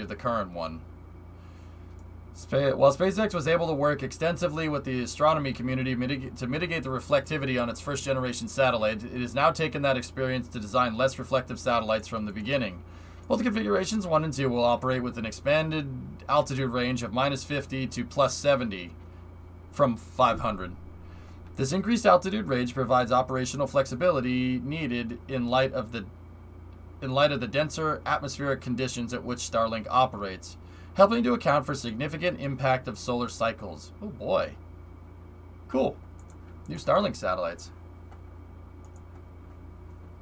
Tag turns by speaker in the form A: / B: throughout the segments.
A: the current one. While SpaceX was able to work extensively with the astronomy community to mitigate the reflectivity on its first-generation satellite, it has now taken that experience to design less reflective satellites from the beginning. Both configurations 1 and 2 will operate with an expanded altitude range of -50 to +70 from 500. This increased altitude range provides operational flexibility needed in light of the denser atmospheric conditions at which Starlink operates, helping to account for significant impact of solar cycles. Oh boy. Cool. New Starlink satellites.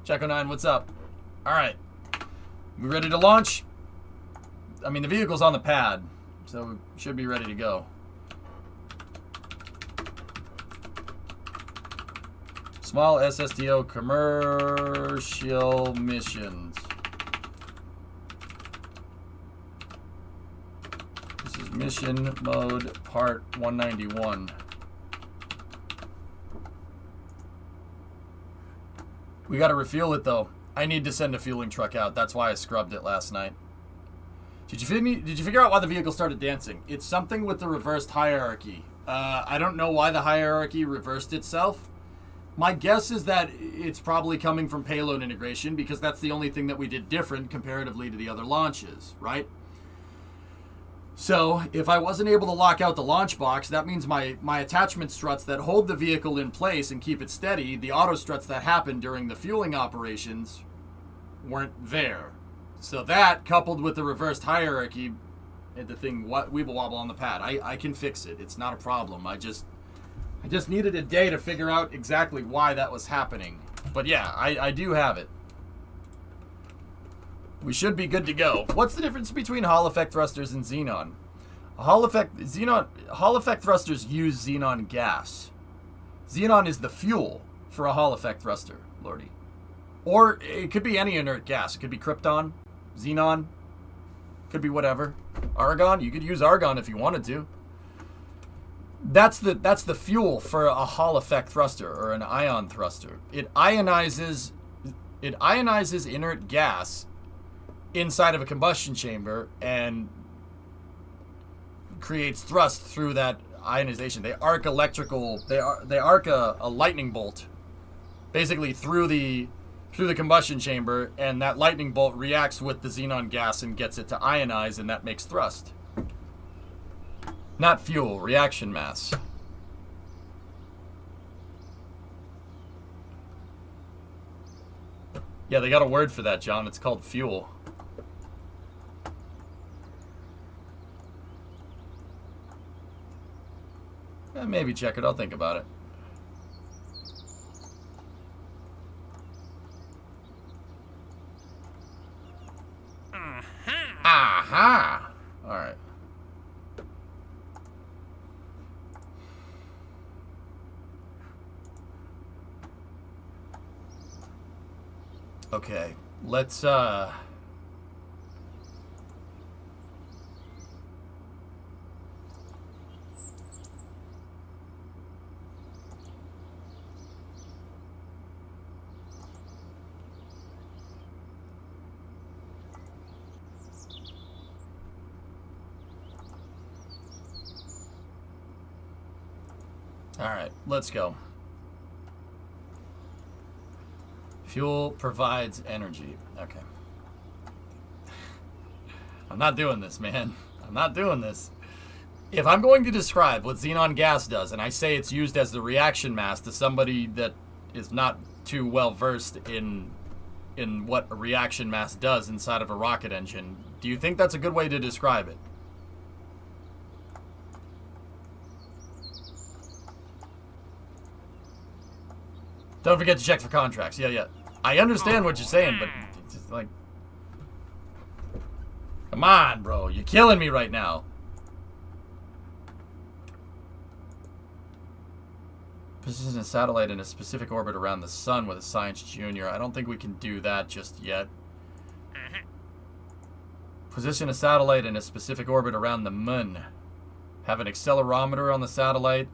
A: Checo9, what's up? Alright. We ready to launch? I mean, the vehicle's on the pad, so we should be ready to go. Small SSTO commercial missions. This is mission mode part 191. We gotta refuel it though. I need to send a fueling truck out. That's why I scrubbed it last night. Did you figure out why the vehicle started dancing? It's something with the reversed hierarchy. I don't know why the hierarchy reversed itself. My guess is that it's probably coming from payload integration because that's the only thing that we did different comparatively to the other launches, right? So if I wasn't able to lock out the launch box, that means my attachment struts that hold the vehicle in place and keep it steady, the auto struts that happen during the fueling operations, weren't there. So that, coupled with the reversed hierarchy, and the thing weeble wobble on the pad, I can fix it. It's not a problem. I just needed a day to figure out exactly why that was happening. But yeah, I do have it. We should be good to go. What's the difference between Hall effect thrusters and xenon? Hall effect thrusters use xenon gas. Xenon is the fuel for a Hall effect thruster, Lordy. Or it could be any inert gas. It could be krypton, xenon, could be whatever. Argon, you could use argon if you wanted to. That's the fuel for a Hall effect thruster or an ion thruster. It ionizes inert gas inside of a combustion chamber and creates thrust through that ionization. They arc a lightning bolt basically through the combustion chamber, and that lightning bolt reacts with the xenon gas and gets it to ionize, and that makes thrust. Not fuel, reaction mass. Yeah, they got a word for that, John. It's called fuel. Maybe check it. I'll think about it. Aha! All right. Okay, let's all right, let's go. Fuel provides energy. Okay. I'm not doing this, man. I'm not doing this. If I'm going to describe what xenon gas does, and I say it's used as the reaction mass to somebody that is not too well versed in what a reaction mass does inside of a rocket engine, do you think that's a good way to describe it? Don't forget to check for contracts. Yeah. I understand what you're saying, but it's just like... Come on, bro. You're killing me right now. Position a satellite in a specific orbit around the sun with a Science Junior. I don't think we can do that just yet. Position a satellite in a specific orbit around the moon. Have an accelerometer on the satellite.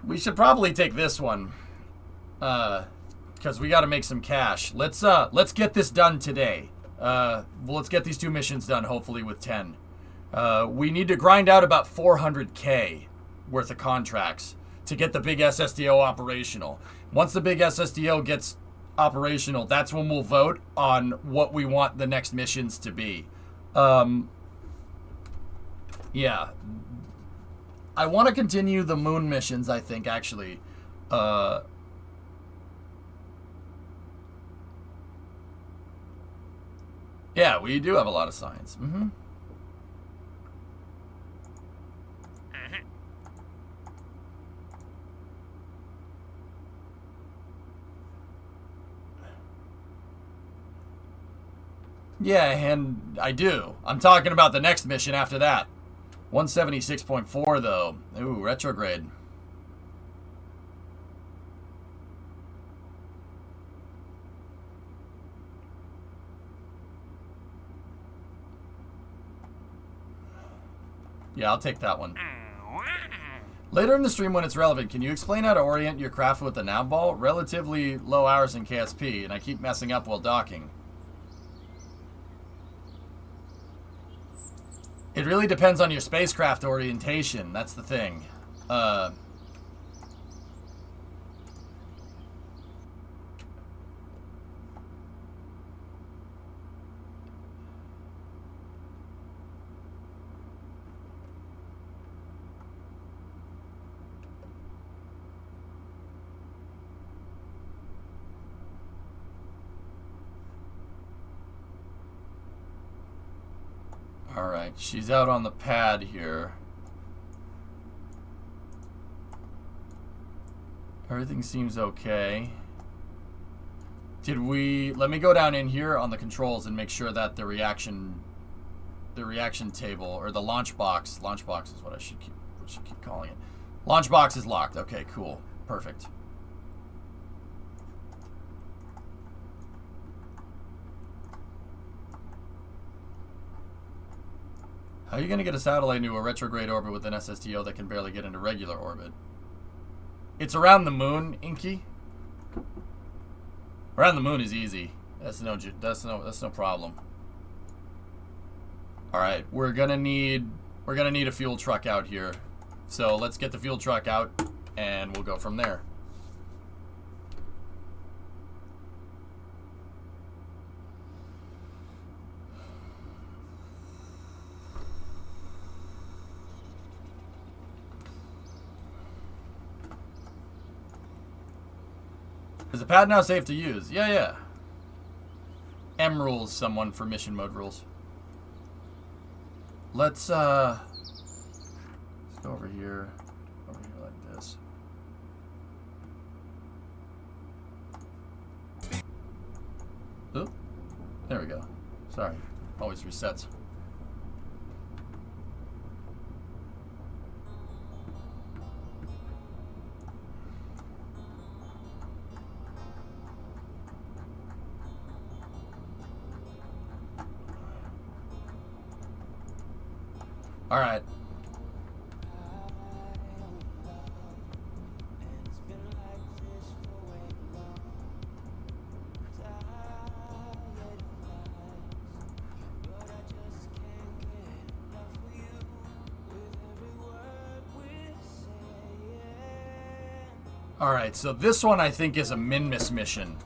A: We should probably take this one. Because we got to make some cash. Let's get this done today. Well, let's get these 2 missions done, hopefully with 10. We need to grind out about 400K worth of contracts to get the big SSDO operational. Once the big SSDO gets operational, that's when we'll vote on what we want the next missions to be. Yeah. I want to continue the moon missions, I think, actually. Yeah, we do have a lot of science. Mm-hmm. Yeah, and I do. I'm talking about the next mission after that. 176.4, though. Ooh, retrograde. Yeah, I'll take that one. Later in the stream when it's relevant, can you explain how to orient your craft with the nav ball? Relatively low hours in KSP, and I keep messing up while docking. It really depends on your spacecraft orientation. That's the thing. Alright, she's out on the pad here. Everything seems okay. Let me go down in here on the controls and make sure that the reaction table, or the launch box is what I should keep calling it. Launch box is locked. Okay, cool. Perfect. How are you going to get a satellite into a retrograde orbit with an SSTO that can barely get into regular orbit? It's around the moon, Inky. Around the moon is easy. That's no problem. All right, we're gonna need a fuel truck out here. So let's get the fuel truck out, and we'll go from there. Is the pad now safe to use? Yeah. M rules someone for mission mode rules. Let's go over here like this. Oop. There we go. Sorry. Always resets. All right. All right, so this one I think is a min-miss mission.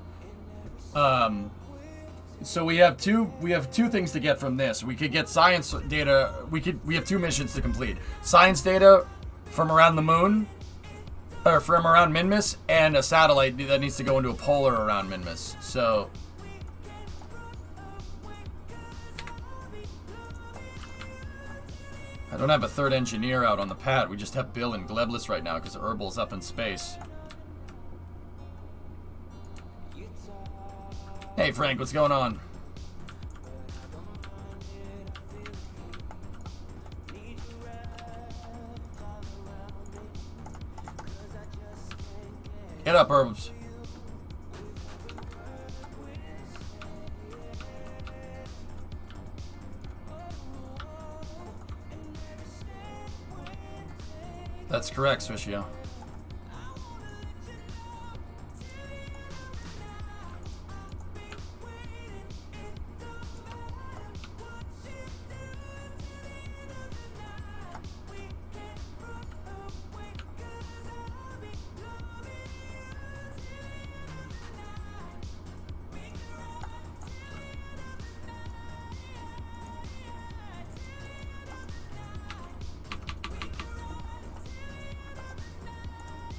A: So we have two things to get from this. We could get science data. We have 2 missions to complete. Science data from around the moon, or from around Minmus, and a satellite that needs to go into a polar around Minmus. So I don't have a 3rd engineer out on the pad. We just have Bill and Glebless right now because Herbal's up in space. Hey Frank, what's going on? Get up, Herbs. That's correct, Swishio.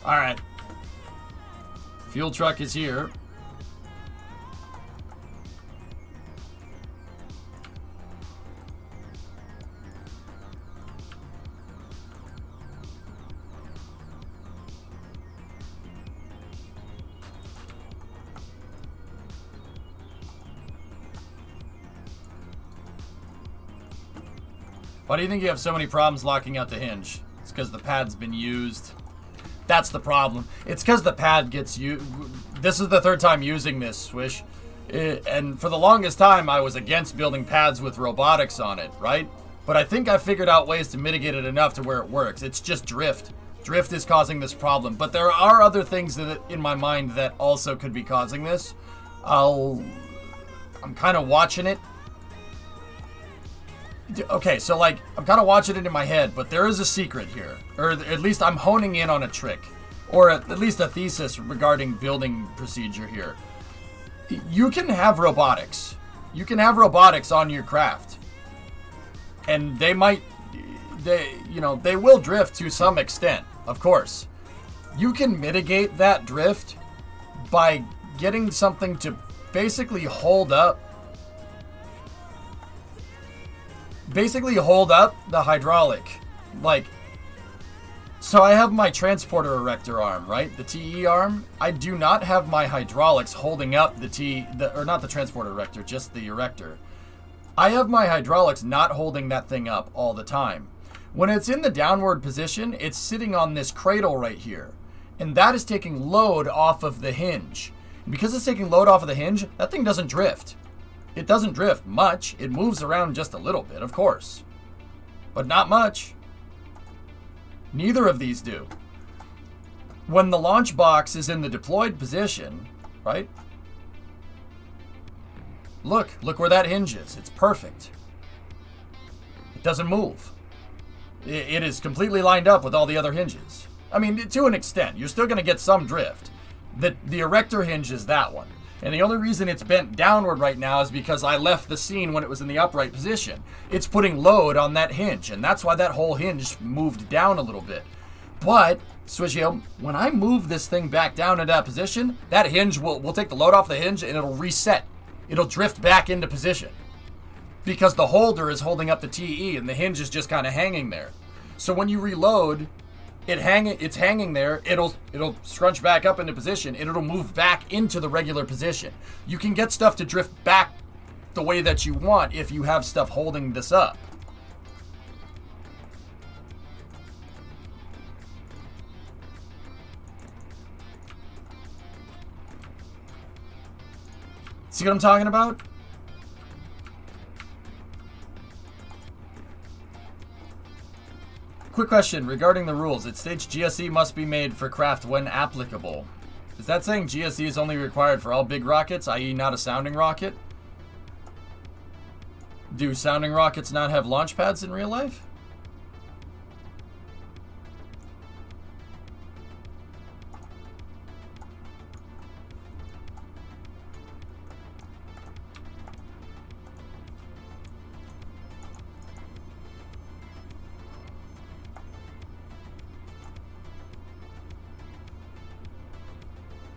A: Alright. Fuel truck is here. Why do you think you have so many problems locking out the hinge? It's because the pad's been used. That's the problem. It's because the pad gets used. This is the third time using this, Swish. And for the longest time, I was against building pads with robotics on it, right? But I think I figured out ways to mitigate it enough to where it works. It's just drift. Drift is causing this problem. But there are other things that in my mind that also could be causing this. I'm kind of watching it. Okay, so like, I'm kind of watching it in my head, but there is a secret here. Or at least I'm honing in on a trick. Or at least a thesis regarding building procedure here. You can have robotics. You can have robotics on your craft. And they will drift to some extent, of course. You can mitigate that drift by getting something to basically hold up the hydraulic. Like, so I have my transporter erector arm, right? The TE arm. I do not have my hydraulics holding up or not the transporter erector, just the erector. I have my hydraulics not holding that thing up all the time. When it's in the downward position, it's sitting on this cradle right here. And that is taking load off of the hinge. And because it's taking load off of the hinge, that thing doesn't drift. It doesn't drift much. It moves around just a little bit, of course. But not much. Neither of these do. When the launch box is in the deployed position, right? Look where that hinge is. It's perfect. It doesn't move. It is completely lined up with all the other hinges. I mean, to an extent. You're still going to get some drift. The erector hinge is that one. And the only reason it's bent downward right now is because I left the scene when it was in the upright position. It's putting load on that hinge, and that's why that whole hinge moved down a little bit. But, Swishio, when I move this thing back down into that position, that hinge will take the load off the hinge and it'll reset. It'll drift back into position. Because the holder is holding up the TE and the hinge is just kind of hanging there. So when you reload, it's hanging there, it'll scrunch back up into position, and it'll move back into the regular position. You can get stuff to drift back the way that you want if you have stuff holding this up. See what I'm talking about? Quick question regarding the rules. It states GSE must be made for craft when applicable. Is that saying GSE is only required for all big rockets, i.e. not a sounding rocket? Do sounding rockets not have launch pads in real life?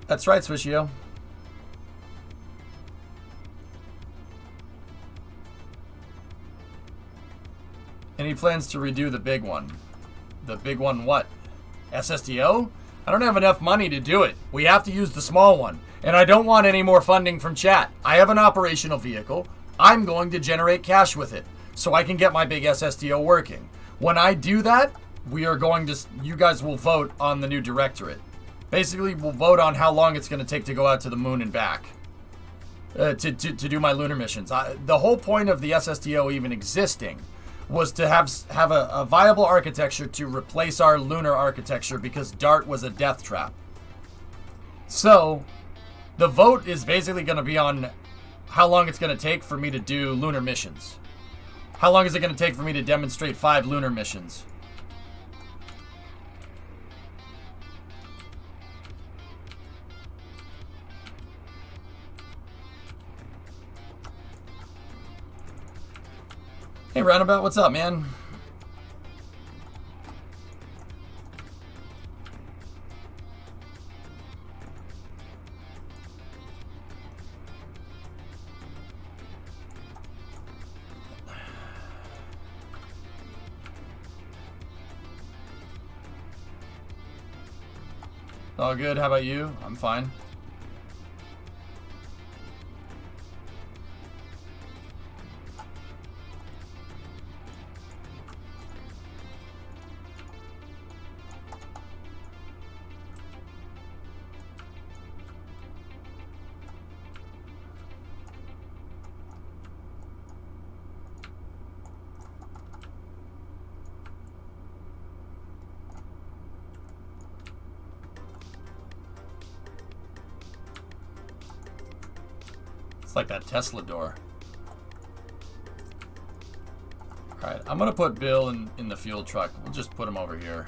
A: That's right, Swishio. Any plans to redo the big one? The big one what? SSDO? I don't have enough money to do it. We have to use the small one. And I don't want any more funding from chat. I have an operational vehicle. I'm going to generate cash with it so I can get my big SSDO working. When I do that, you guys will vote on the new directorate. Basically, we'll vote on how long it's going to take to go out to the moon and back to do my lunar missions. The whole point of the SSTO even existing was to have a viable architecture to replace our lunar architecture because DART was a death trap. So, the vote is basically going to be on how long it's going to take for me to do lunar missions. How long is it going to take for me to demonstrate 5 lunar missions? Hey, Roundabout, what's up, man? All good. How about you? I'm fine. It's like that Tesla door. Alright, I'm gonna put Bill in the fuel truck. We'll just put him over here.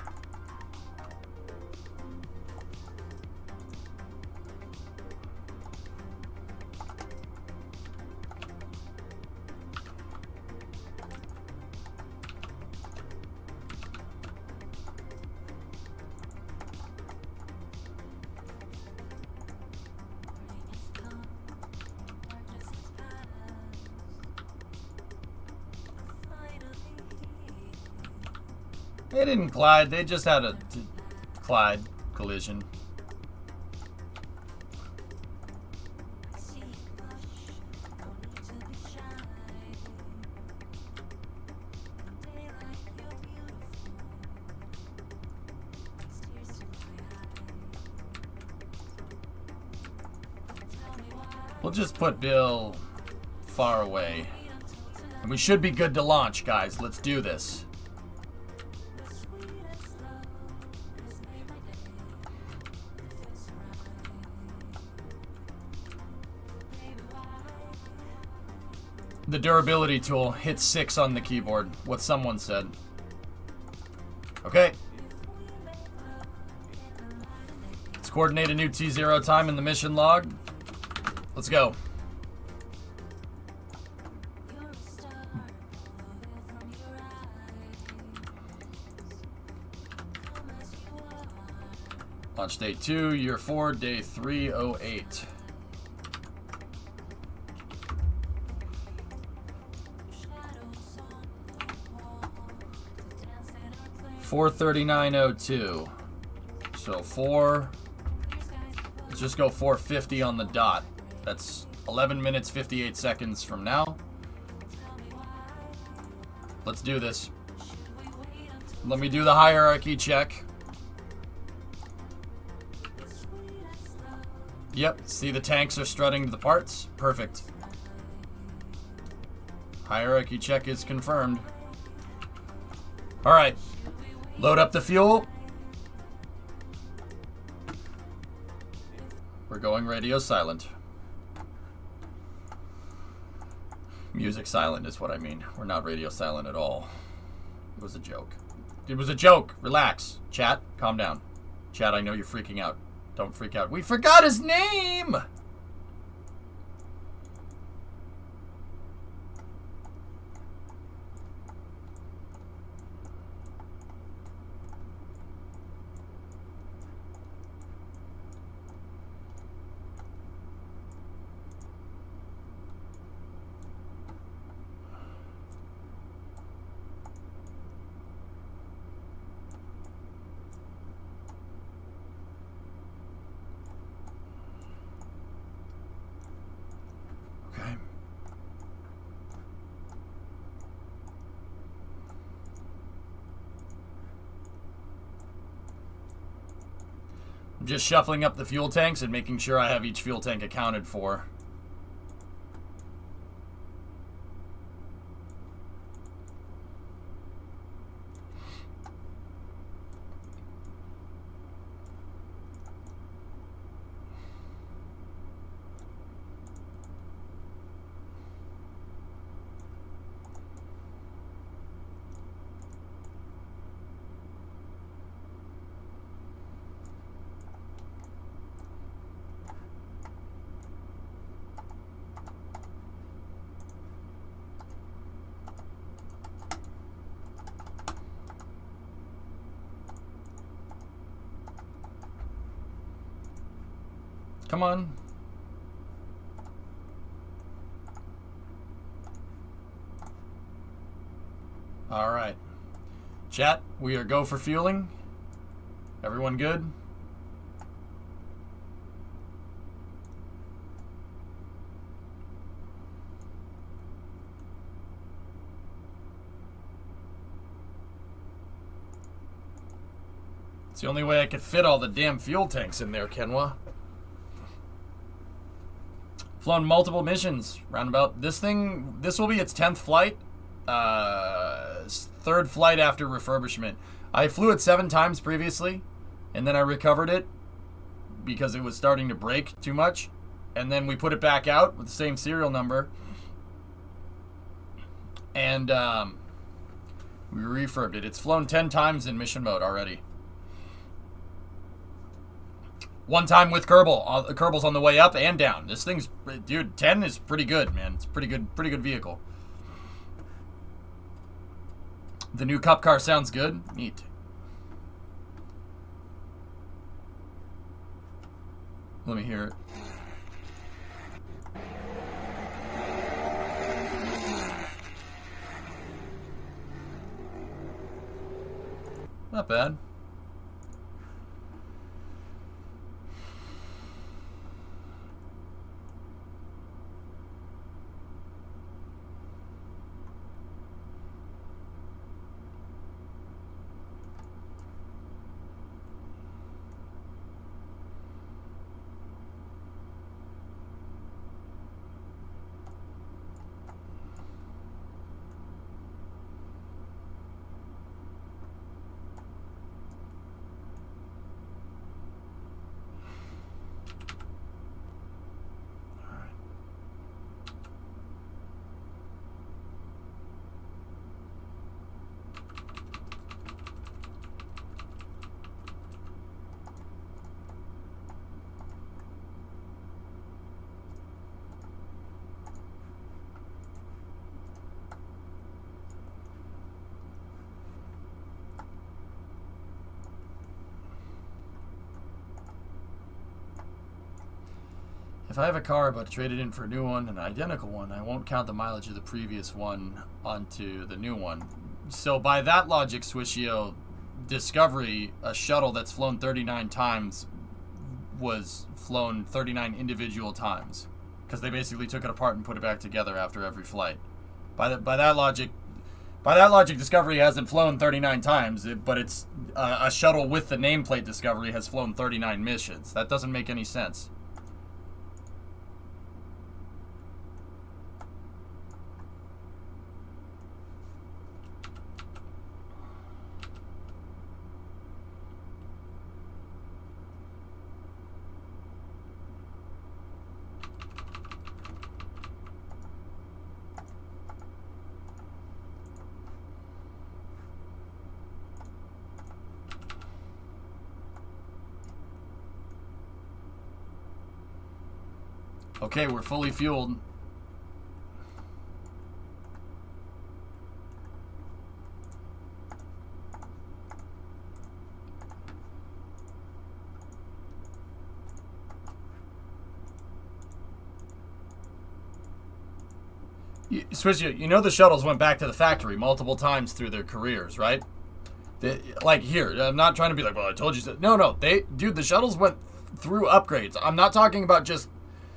A: They didn't collide, they just had a collide collision. We'll just put Bill far away. And we should be good to launch, guys. Let's do this. The durability tool hits 6 on the keyboard. What someone said. Okay. Let's coordinate a new T0 time in the mission log. Let's go. Launch day 2, year 4, day 308. $439.02. So 4. Let's just go 450 on the dot. That's 11 minutes 58 seconds from now. Let's do this. Let me do the hierarchy check. Yep, see the tanks are strutting the parts. Perfect. Hierarchy check is confirmed. Alright. Load up the fuel. We're going radio silent. Music silent is what I mean. We're not radio silent at all. It was a joke. It was a joke. Relax. Chat, calm down. Chat, I know you're freaking out. Don't freak out. We forgot his name! I'm just shuffling up the fuel tanks and making sure I have each fuel tank accounted for. Come on. All right. Chat, we are go for fueling. Everyone good? the only way I could fit all the damn fuel tanks in there, Kenwa. Flown multiple missions, roundabout. This will be its 10th flight. 3rd flight after refurbishment. I flew it 7 times previously, and then I recovered it because it was starting to break too much. And then we put it back out with the same serial number. And we refurbed it. It's flown 10 times in mission mode already. 1 time with Kerbal. Kerbal's on the way up and down. This thing's, dude, 10 is pretty good, man. It's pretty good vehicle. The new cup car sounds good. Neat. Let me hear it. Not bad. If I have a car but trade it in for a new one, an identical one, I won't count the mileage of the previous one onto the new one. So by that logic, Swishio, Discovery, a shuttle that's flown 39 times, was flown 39 individual times. Because they basically took it apart and put it back together after every flight. By that logic, Discovery hasn't flown 39 times, but it's a shuttle with the nameplate Discovery has flown 39 missions. That doesn't make any sense. Okay, we're fully fueled. Switch, you know the shuttles went back to the factory multiple times through their careers, right? Like here, I'm not trying to be like, well, I told you so. No, dude, the shuttles went through upgrades. I'm not talking about just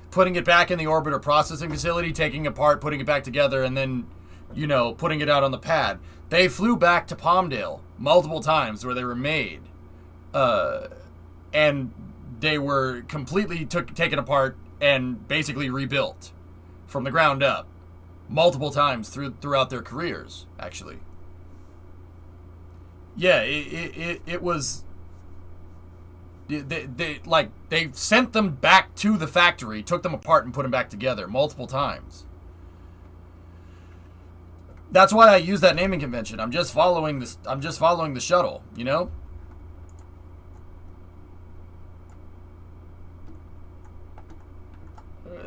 A: putting it back in the orbiter processing facility, taking it apart, putting it back together, and then, putting it out on the pad. They flew back to Palmdale multiple times where they were made. And they were completely taken apart and basically rebuilt from the ground up multiple times throughout their careers, actually. Yeah, it was... They sent them back to the factory, took them apart and put them back together multiple times. That's why I use that naming convention. I'm just following this. I'm just following the shuttle.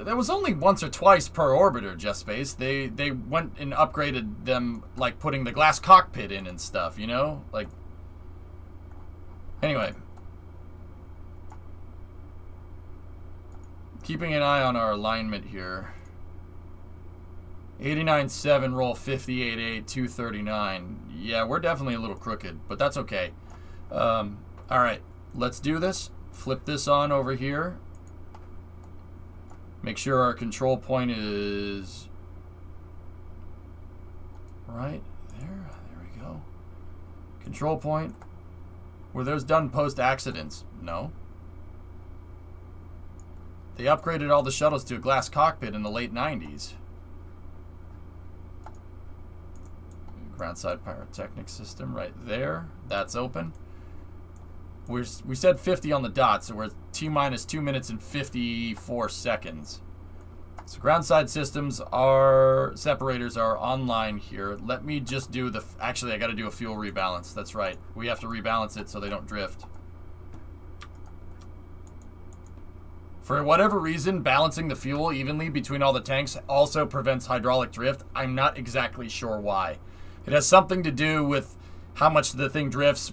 A: There was only once or twice per orbiter, Just Space. They went and upgraded them, like putting the glass cockpit in and stuff. Anyway. Keeping an eye on our alignment here. 89.7, roll 58.8, 239. Yeah, we're definitely a little crooked, but that's okay. Alright, let's do this. Flip this on over here. Make sure our control point is right there. There we go. Control point. Were those done post-accidents? No. They upgraded all the shuttles to a glass cockpit in the late 90s. Groundside pyrotechnic system right there. That's open. We said 50 on the dot, so we're T-minus 2 minutes and 54 seconds. So groundside systems are, separators are online here. Let me just do the, actually I gotta do a fuel rebalance. That's right. We have to rebalance it so they don't drift. For whatever reason, balancing the fuel evenly between all the tanks also prevents hydraulic drift. I'm not exactly sure why. It has something to do with how much the thing drifts,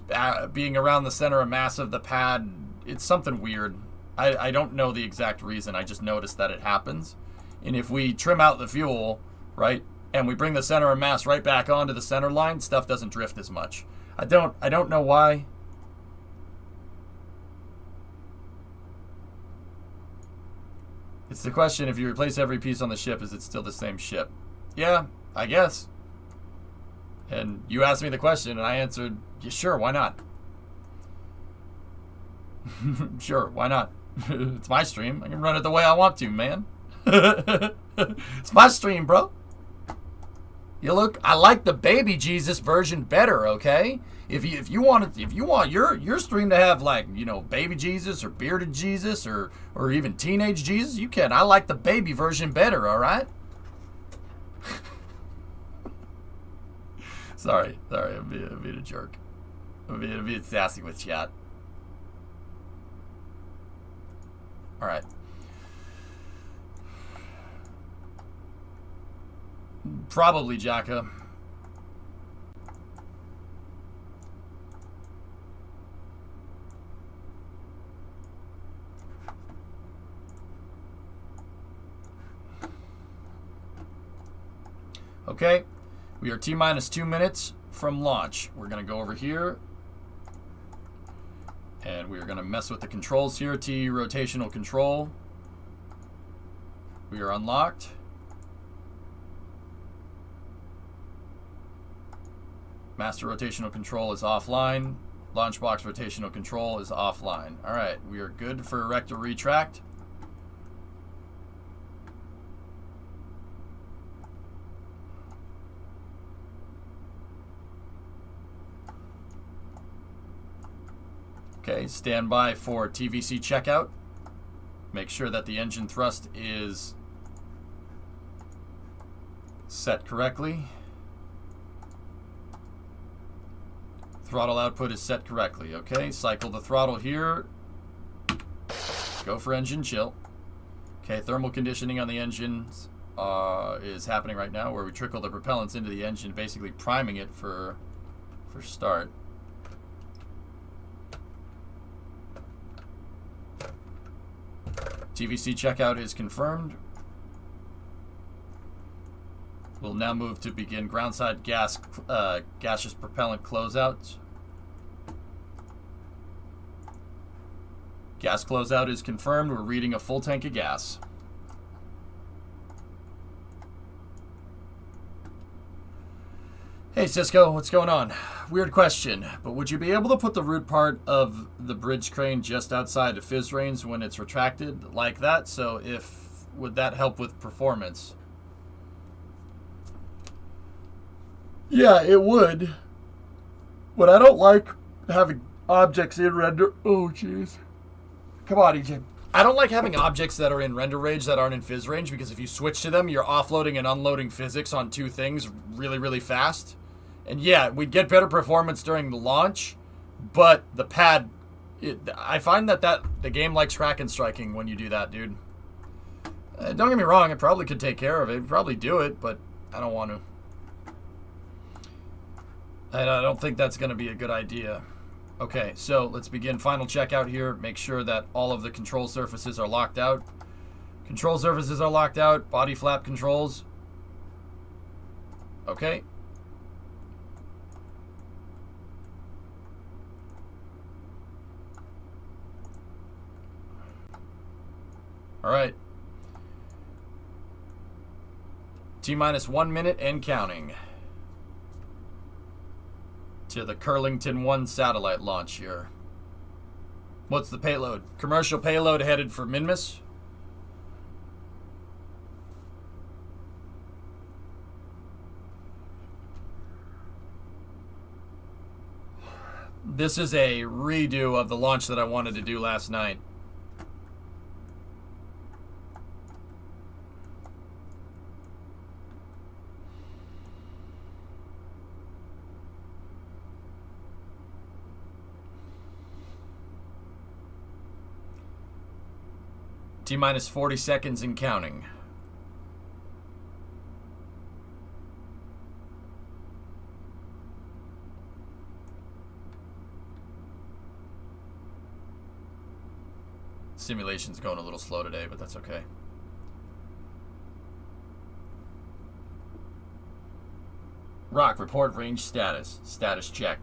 A: being around the center of mass of the pad. It's something weird. I don't know the exact reason. I just noticed that it happens. And if we trim out the fuel, right, and we bring the center of mass right back onto the center line, stuff doesn't drift as much. I don't know why. It's the question, if you replace every piece on the ship, is it still the same ship? Yeah, I guess. And you asked me the question, and I answered, yeah, sure, why not? Sure, why not? It's my stream. I can run it the way I want to, man. It's my stream, bro. You look, I like the baby Jesus version better, okay? If you want your stream to have, like, you know, baby Jesus or bearded Jesus or even teenage Jesus, you can. I like the baby version better, all right? Sorry, I'm being a jerk. I'm being sassy with chat. All right. Probably Jacka. Okay. We are T-minus 2 minutes from launch. We're going to go over here. And we're going to mess with the controls here. T rotational control. We are unlocked. Master rotational control is offline. Launch box rotational control is offline. All right, we are good for erect or retract. Okay, stand by for TVC checkout. Make sure that the engine thrust is set correctly. Throttle output is set correctly. Okay, cycle the throttle here. Go for engine chill. Okay, thermal conditioning on the engines is happening right now, where we trickle the propellants into the engine, basically priming it for start. TVC checkout is confirmed. We'll now move to begin groundside gaseous propellant closeout. Gas closeout is confirmed. We're reading a full tank of gas. Hey Cisco, what's going on? Weird question, but would you be able to put the root part of the bridge crane just outside of fizz range when it's retracted like that? So would that help with performance? Yeah, it would. But I don't like having objects in render. Oh, jeez. Come on, EJ. I don't like having objects that are in render range that aren't in fizz range, because if you switch to them, you're offloading and unloading physics on two things really, really fast. And yeah, we'd get better performance during the launch, but the pad, I find that the game likes Kraken striking when you do that, dude. Don't get me wrong, it probably could take care of it. It'd probably do it, but I don't want to. And I don't think that's going to be a good idea. Okay, so let's begin final checkout here. Make sure that all of the control surfaces are locked out. Control surfaces are locked out. Body flap controls. Okay. All right. T-minus 1 minute and counting. to the Curlington 1 satellite launch here. What's the payload? Commercial payload headed for Minmus. This is a redo of the launch that I wanted to do last night. T-minus 40 seconds and counting. Simulation's going a little slow today, but that's okay. Rock, report range status. Status check.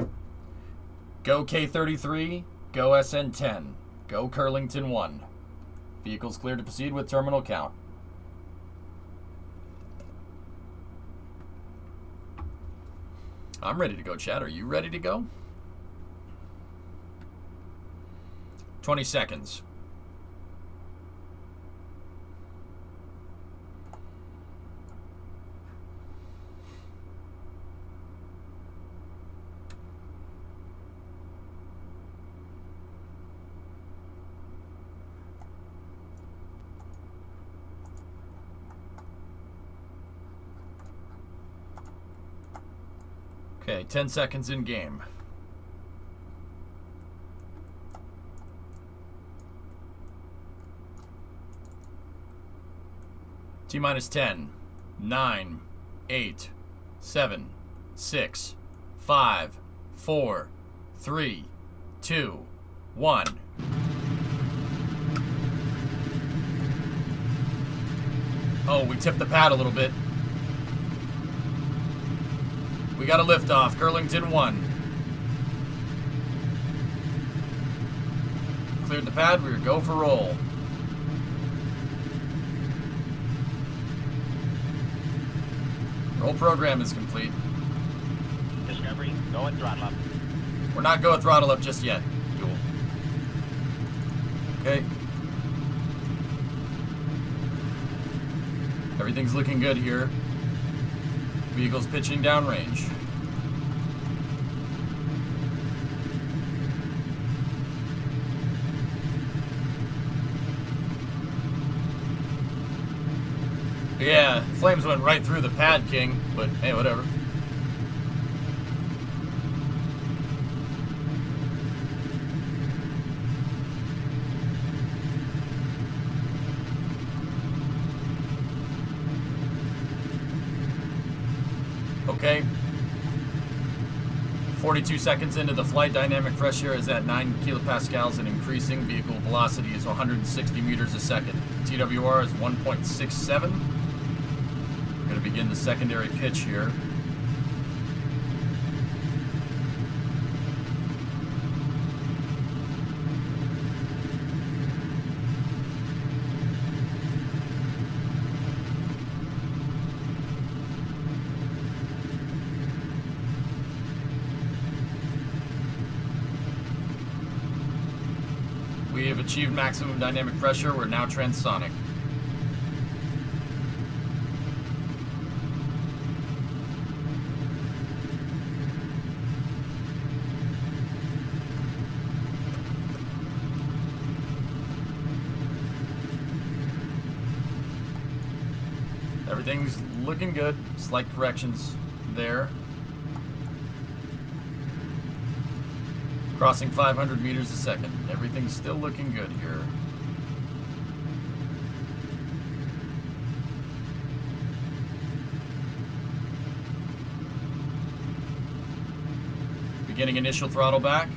A: Go K33, go SN10, go Curlington 1. Vehicles cleared to proceed with terminal count. I'm ready to go, Chad. Are you ready to go? 20 seconds. Okay, 10 seconds in game. T-minus 10, 9, 8, 7, 6, 5, 4, 3, 2, 1. Oh, we tipped the pad a little bit. We got a liftoff. Curlington 1. Cleared the pad. We're go for roll. Roll program is complete.
B: Discovery, go at throttle up.
A: We're not go at throttle up just yet. Cool. Okay. Everything's looking good here. Vehicle's pitching downrange. Yeah, flames went right through the pad, King, but hey, whatever. Okay. 42 seconds into the flight, dynamic pressure is at 9 kilopascals and increasing. Vehicle velocity is 160 meters a second. TWR is 1.67. We're going to begin the secondary pitch here. We have achieved maximum dynamic pressure. We're now transonic. Everything's looking good. Slight corrections there. Crossing 500 meters a second. Everything's still looking good here. Beginning initial throttle back.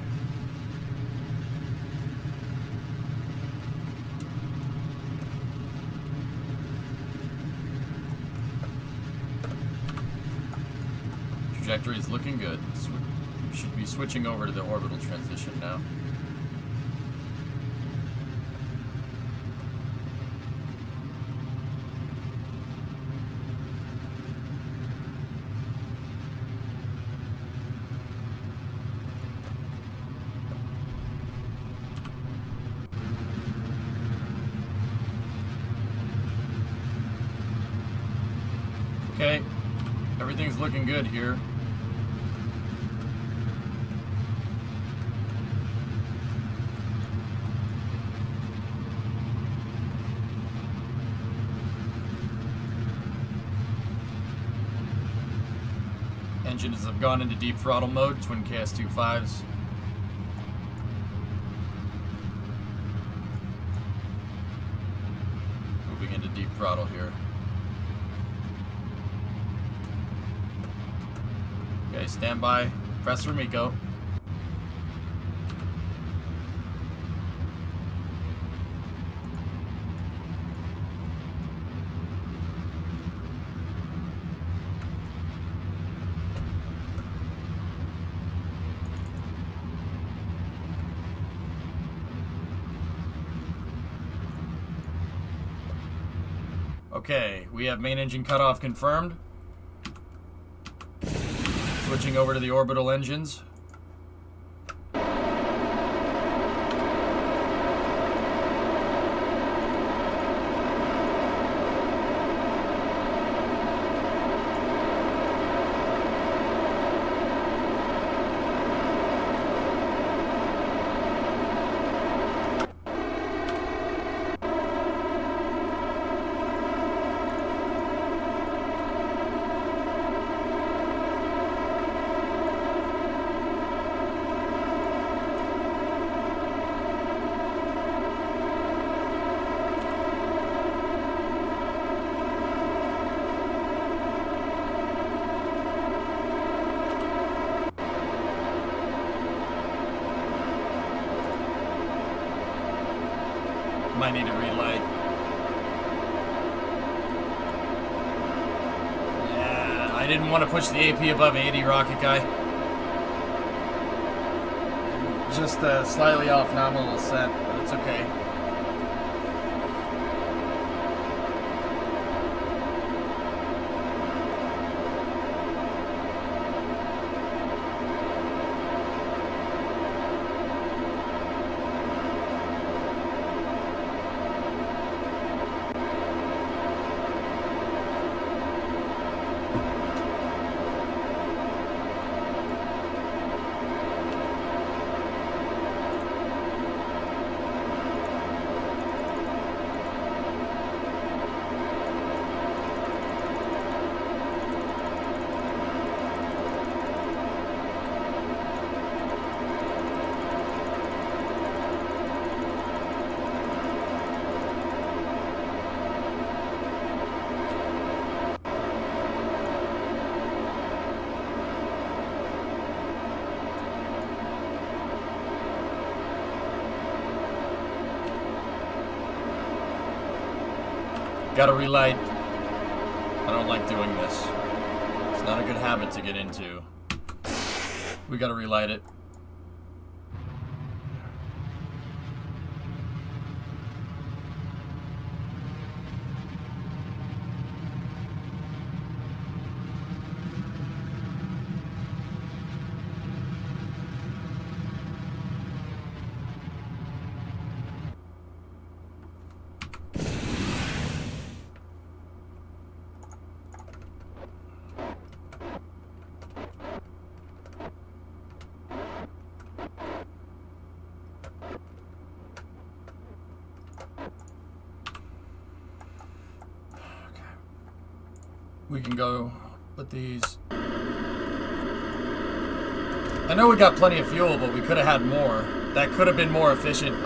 A: Trajectory is looking good. Should be switching over to the orbital transition now. Everything's looking good here. Engines have gone into deep throttle mode, twin KS25s. Moving into deep throttle here. Okay, stand by. Press for Miko. Okay, we have main engine cutoff confirmed. Switching over to the orbital engines. Might need to relight. Yeah, I didn't want to push the AP above 80, Rocket Guy. Just slightly off nominal ascent, but it's okay. Gotta relight. I don't like doing this. It's not a good habit to get into. We gotta relight it. We can go with these. I know we got plenty of fuel, but we could have had more. That could have been more efficient.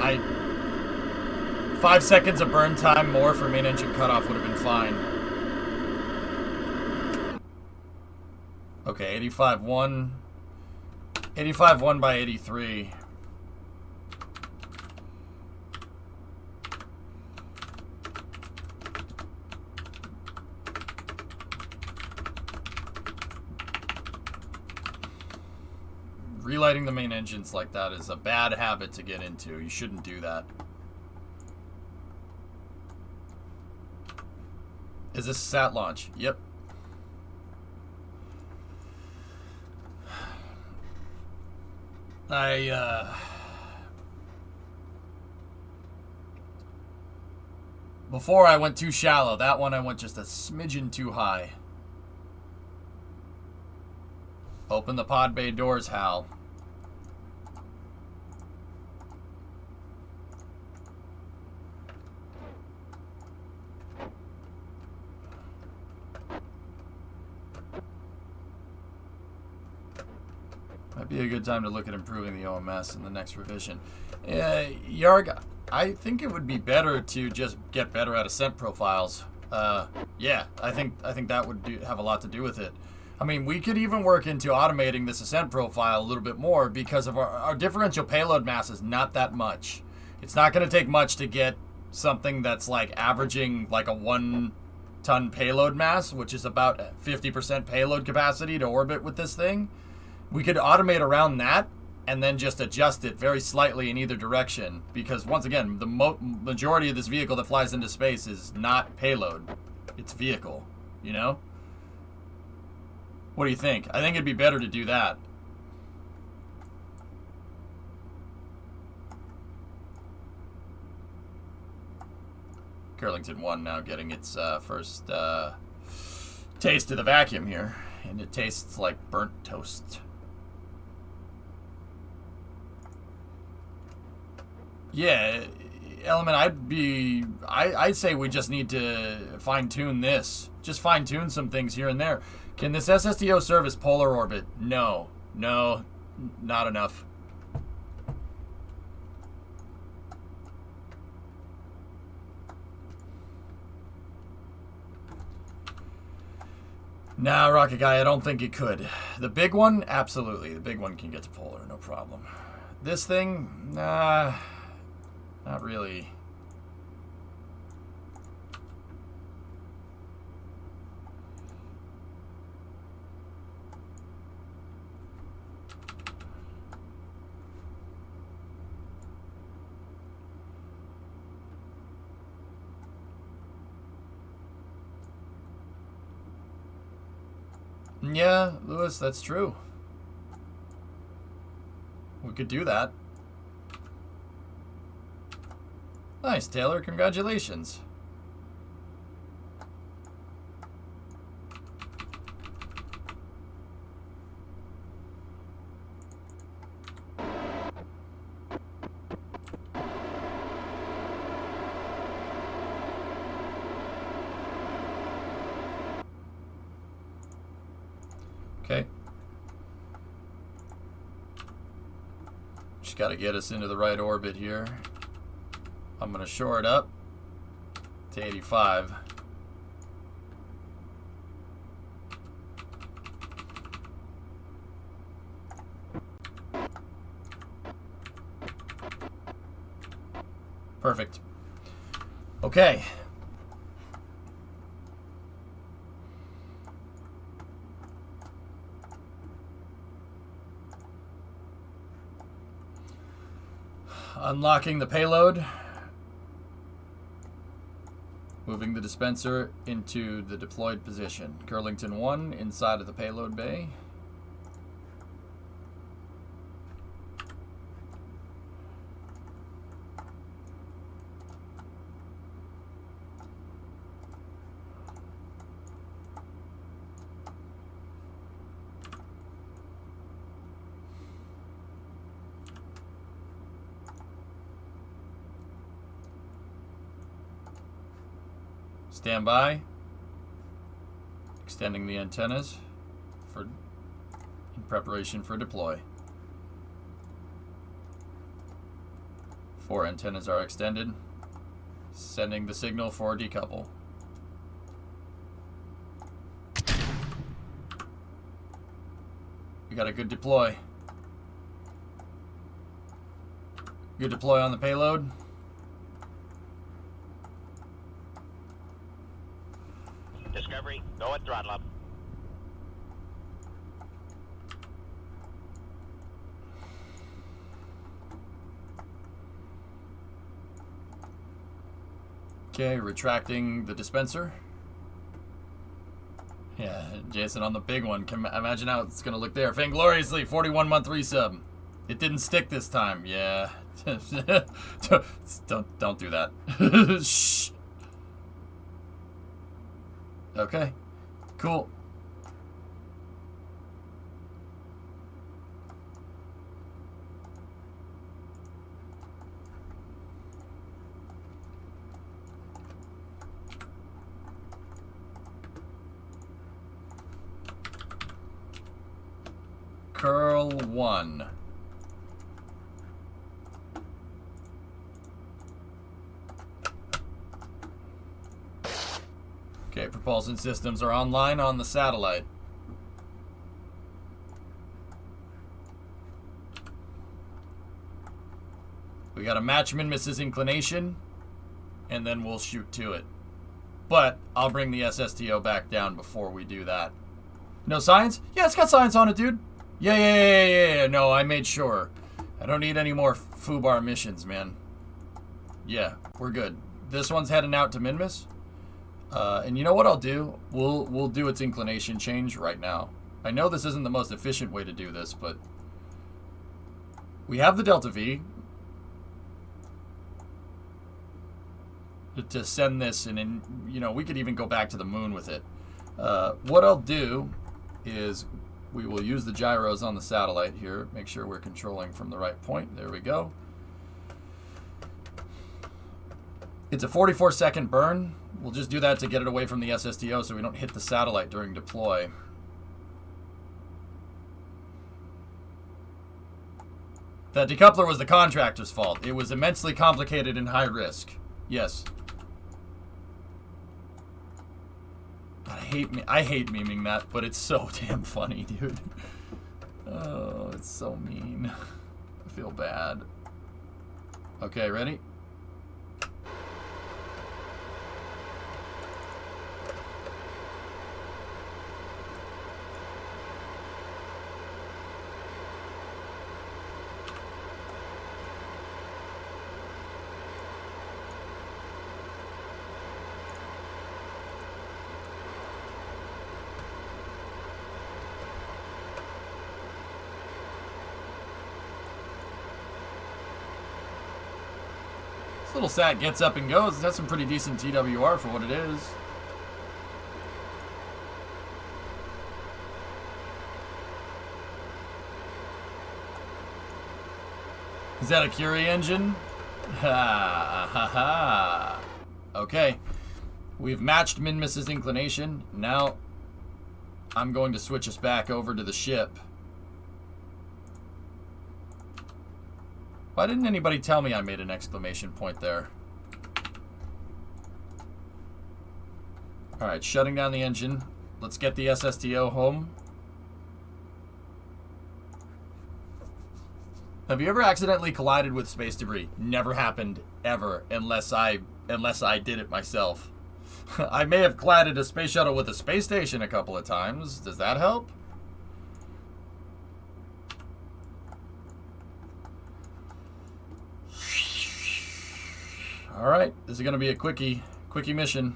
A: 5 seconds of burn time more for main engine cutoff would have been fine. Okay, 85-1. 85-1 by 83. Relighting the main engines like that is a bad habit to get into. You shouldn't do that. Is this a sat launch? Yep. Before I went too shallow. That one I went just a smidgen too high. Open the pod bay doors, Hal. Might be a good time to look at improving the OMS in the next revision. Yarg, I think it would be better to just get better at ascent profiles. Yeah, I think that would have a lot to do with it. I mean, we could even work into automating this ascent profile a little bit more because of our differential payload mass is not that much. It's not going to take much to get something that's like averaging like a 1-ton payload mass, which is about 50% payload capacity to orbit with this thing. We could automate around that and then just adjust it very slightly in either direction because, once again, the majority of this vehicle that flies into space is not payload. It's vehicle, you know? What do you think? I think it'd be better to do that. Curlington 1 now getting its first taste of the vacuum here. And it tastes like burnt toast. Yeah, Element, I'd say we just need to fine-tune this. Just fine-tune some things here and there. Can this SSTO service polar orbit? No, not enough. Nah, Rocket Guy, I don't think it could. The big one, absolutely. The big one can get to polar, no problem. This thing, nah, not really. Yeah, Lewis, that's true. We could do that. Nice, Taylor. Congratulations. Okay. Just got to get us into the right orbit here. I'm going to shore it up to 85. Perfect. Okay. Unlocking the payload. Moving the dispenser into the deployed position. Curlington 1 inside of the payload bay. Stand by. Extending the antennas in preparation for deploy. 4 antennas are extended. Sending the signal for decouple. We got a good deploy. Good deploy on the payload.
B: Discovery, go at throttle up.
A: Okay, retracting the dispenser. Yeah, Jason on the big one. Can imagine how it's going to look there. Vaingloriously, 41-month resub. It didn't stick this time. Yeah. don't do that. Shh. Okay. Cool. Curl 1. Okay, propulsion systems are online on the satellite. We got to match Minmus's inclination, and then we'll shoot to it. But I'll bring the SSTO back down before we do that. No science? Yeah, it's got science on it, dude. Yeah. No, I made sure. I don't need any more FUBAR missions, man. Yeah, we're good. This one's heading out to Minmus. And you know what I'll do? We'll do its inclination change right now. I know this isn't the most efficient way to do this, but we have the Delta V to send this, and you know, we could even go back to the moon with it. What I'll do is we will use the gyros on the satellite here. Make sure we're controlling from the right point. There we go. It's a 44-second burn. We'll just do that to get it away from the SSTO so we don't hit the satellite during deploy. That decoupler was the contractor's fault. It was immensely complicated and high risk. Yes. I hate memeing that, but it's so damn funny, dude. Oh, it's so mean. I feel bad. Okay, ready? This little sat gets up and goes. That's some pretty decent TWR for what it is. Is that a Curie engine? Ha ha ha. Okay. We've matched Minmus's inclination. Now I'm going to switch us back over to the ship. Why didn't anybody tell me I made an exclamation point there? Alright, shutting down the engine. Let's get the SSTO home. Have you ever accidentally collided with space debris? Never happened, ever, unless I did it myself. I may have collided a space shuttle with a space station a couple of times. Does that help? Alright, this is going to be a quickie mission.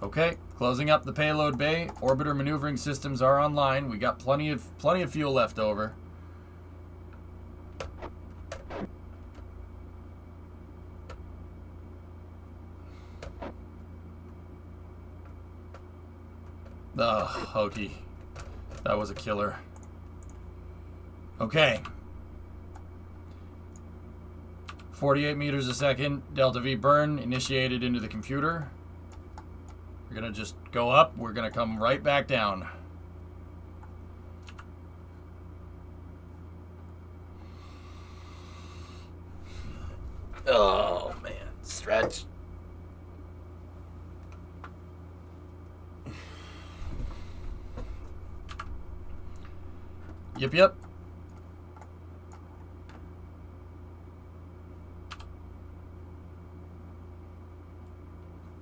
A: Okay, closing up the payload bay. Orbiter maneuvering systems are online. We got plenty of fuel left over. Ugh, hokey. That was a killer. Okay. 48 meters a second. Delta V burn initiated into the computer. We're going to just go up. We're going to come right back down. Oh, man. Stretch. Yep.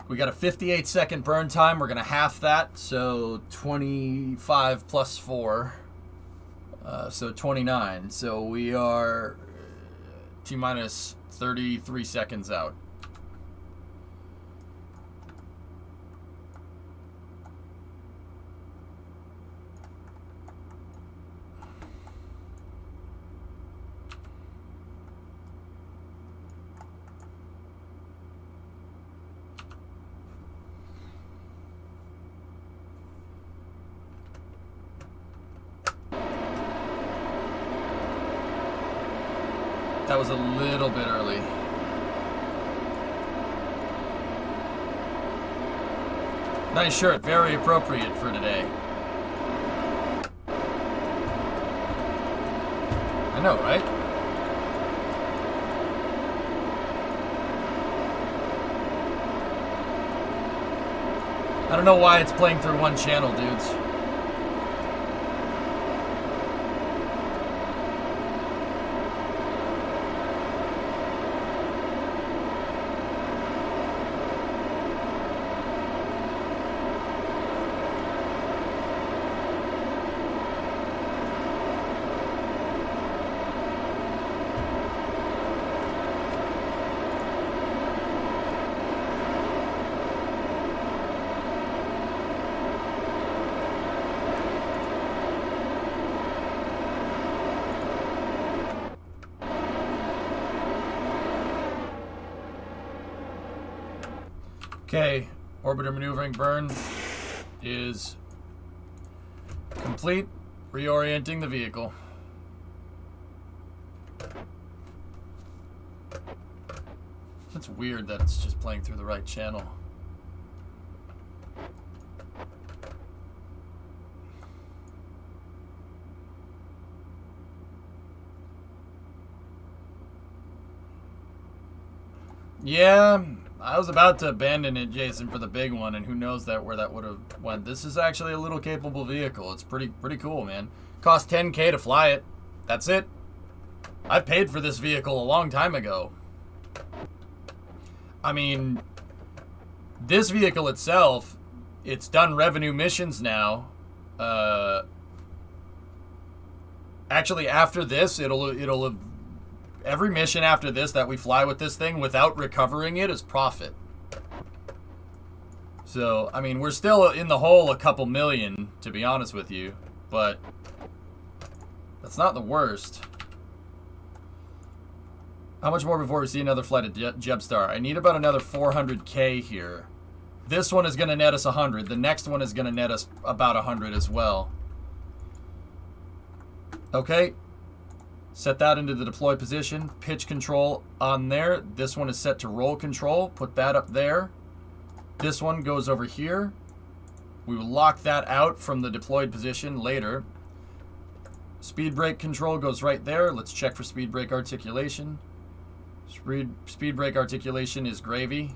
A: We got a 58-second burn time. We're going to half that, so 25 plus 4. So 29. So we are T-minus 33 seconds out. That was a little bit early. Nice shirt, very appropriate for today. I know, right? I don't know why it's playing through one channel, dudes. Okay, orbiter maneuvering burn is complete. Reorienting the vehicle. It's weird that it's just playing through the right channel. Yeah, I was about to abandon it, Jason, for the big one, and who knows where that would have went. This is actually a little capable vehicle. It's pretty cool, man. Cost $10K to fly it. That's it. I paid for this vehicle a long time ago. I mean, this vehicle itself, it's done revenue missions now. Actually, after this, it'll have, every mission after this that we fly with this thing without recovering it is profit. So, I mean, we're still in the hole a couple million, to be honest with you, but that's not the worst. How much more before we see another flight of Jebstar? I need about another 400K here. This one is going to net us 100. The next one is going to net us about 100 as well. Okay. Set that into the deploy position. Pitch control on there. This one is set to roll control. Put that up there. This one goes over here. We will lock that out from the deployed position later. Speed brake control goes right there. Let's check for speed brake articulation. Speed brake articulation is gravy.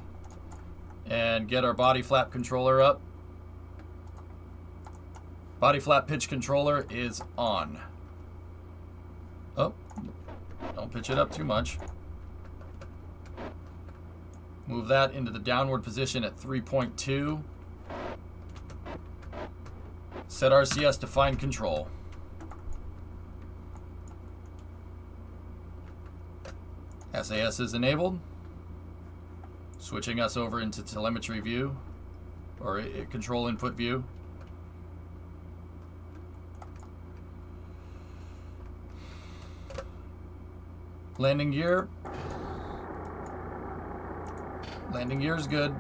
A: And get our body flap controller up. Body flap pitch controller is on. Oh, don't pitch it up too much. Move that into the downward position at 3.2. Set RCS to find control. SAS is enabled. Switching us over into telemetry view, or control input view. Landing gear. Landing gear is good.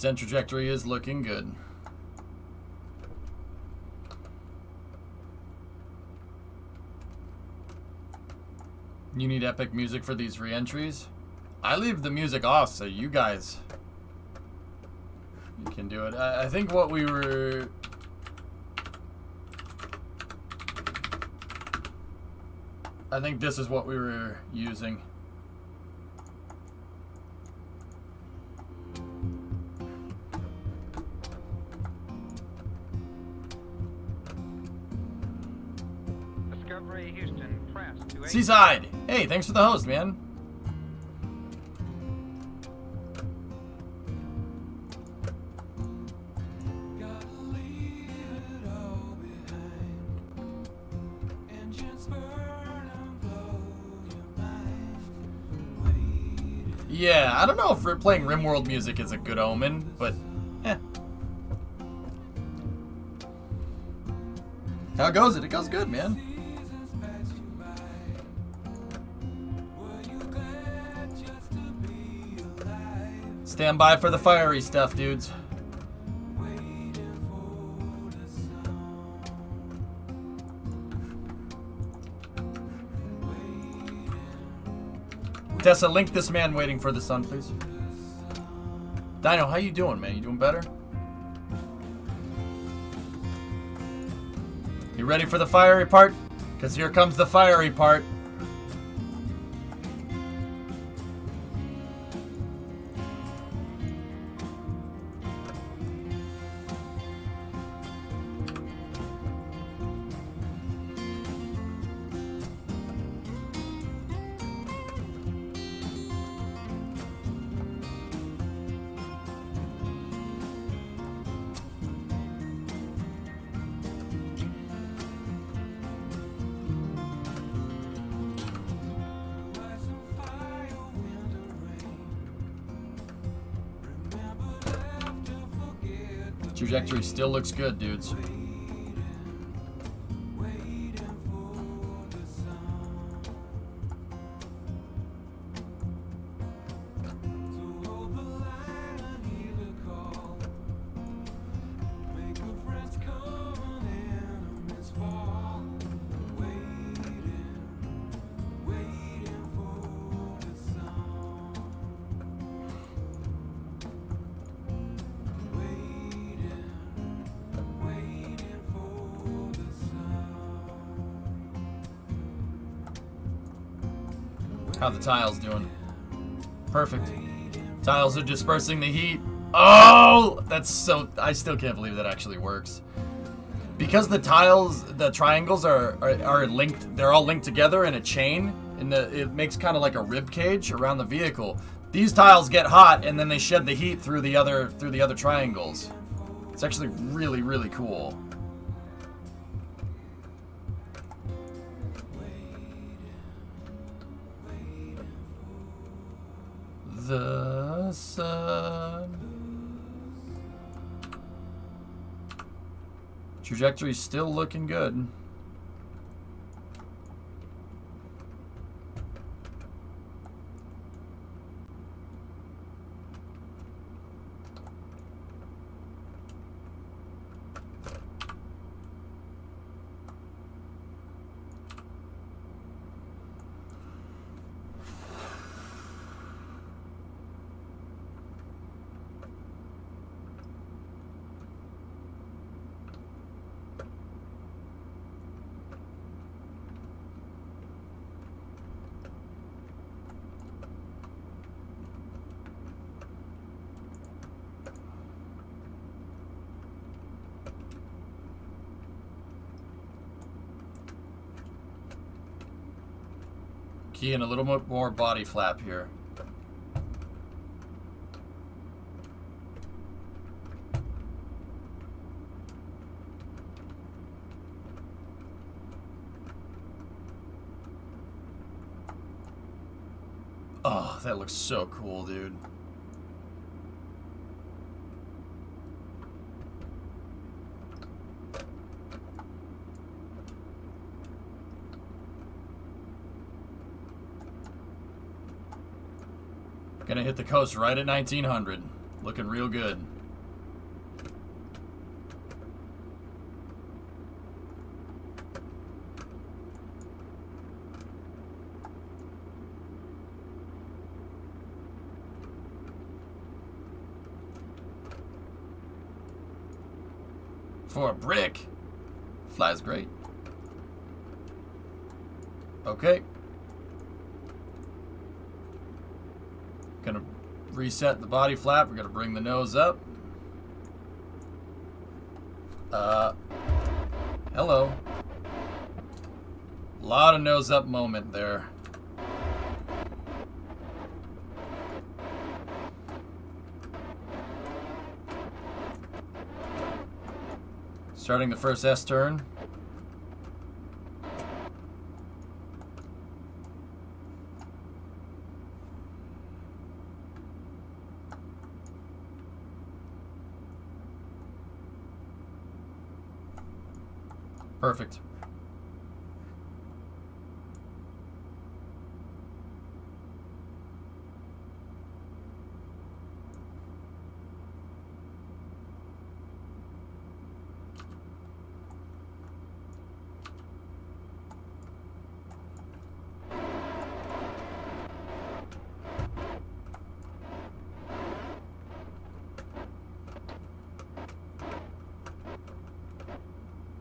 A: Descent trajectory is looking good. You need epic music for these re-entries? I leave the music off so you guys can do it. I think what we were... I think this is what we were using. Seaside! Hey, thanks for the host, man. Yeah, I don't know if playing RimWorld music is a good omen, but eh. How goes it? It goes good, man. Stand by for the fiery stuff, dudes. Tessa, link this man waiting for the sun, please. Dino, how you doing, man? You doing better? You ready for the fiery part? Because here comes the fiery part. Trajectory still looks good, dudes. How the tiles doing? Perfect. Tiles are dispersing the heat. Oh, that's so... I still can't believe that actually works. Because the tiles, the triangles are linked. They're all linked together in a chain. It makes kind of like a rib cage around the vehicle. These tiles get hot and then they shed the heat through the other triangles. It's actually really, really cool. The sun. Trajectory's still looking good. Key in a little bit more body flap here. Oh, that looks so cool, dude. Gonna hit the coast right at 1900. Looking real good. For a brick. Flies great. Okay. Gonna reset the body flap. We're gonna bring the nose up. Hello. Lot of nose up moment there. Starting the first S turn. Perfect.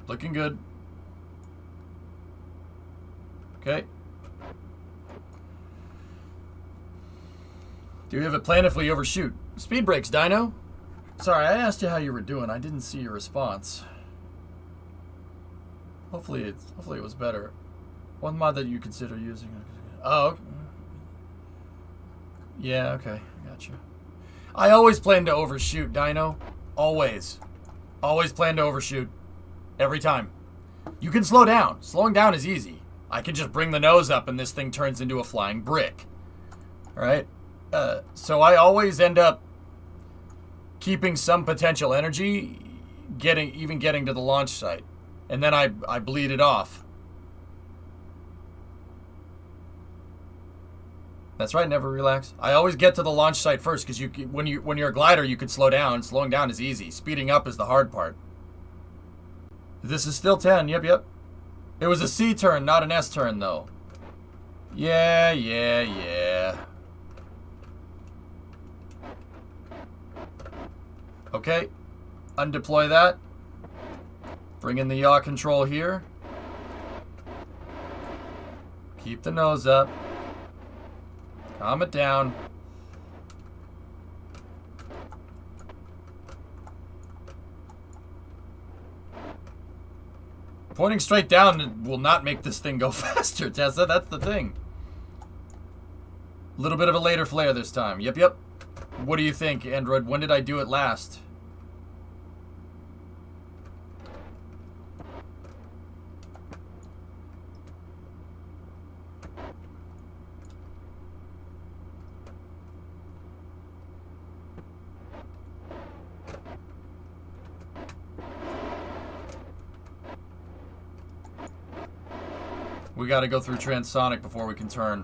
A: Looking good. Okay. Do you have a plan if we overshoot? Speed brakes, Dino. Sorry, I asked you how you were doing. I didn't see your response. Hopefully it was better. One mod that you consider using. Oh. Yeah, okay. Gotcha. I always plan to overshoot, Dino. Always. Always plan to overshoot. Every time. You can slow down. Slowing down is easy. I can just bring the nose up and this thing turns into a flying brick. Alright? So I always end up keeping some potential energy, getting to the launch site. And then I bleed it off. That's right, never relax. I always get to the launch site first, because when you're a glider, you can slow down. Slowing down is easy. Speeding up is the hard part. This is still 10. Yep. It was a C turn, not an S turn, though. Yeah. Okay. Undeploy that. Bring in the yaw control here. Keep the nose up. Calm it down. Pointing straight down will not make this thing go faster, Tessa. That's the thing. A little bit of a later flare this time. Yep. What do you think, Android? When did I do it last? We gotta go through transonic before we can turn.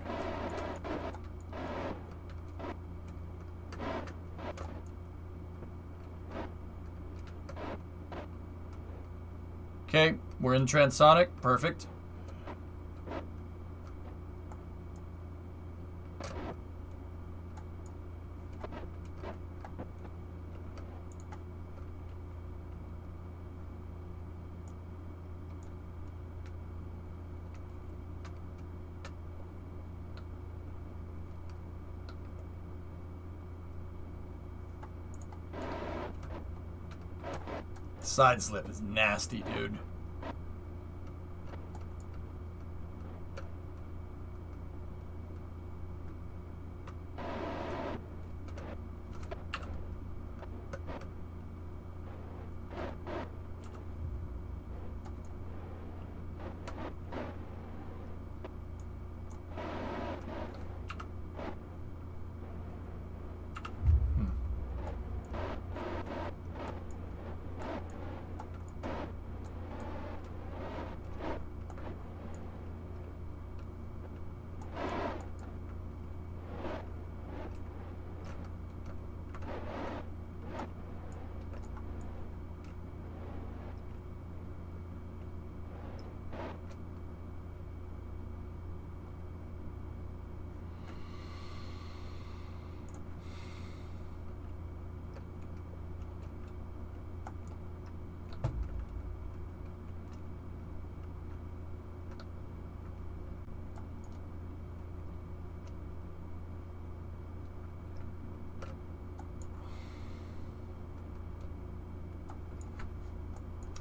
A: Okay, we're in transonic. Perfect. Side slip is nasty, dude.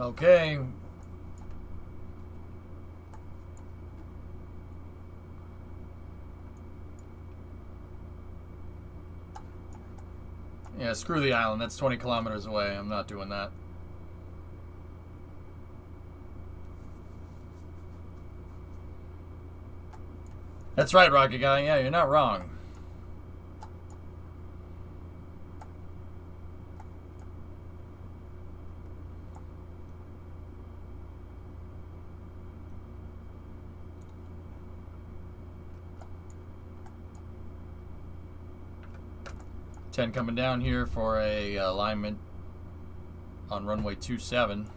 A: Okay. Yeah, screw the island. That's 20 kilometers away. I'm not doing that. That's right, Rocket Guy. Yeah, you're not wrong. 10 coming down here for a alignment on runway 27.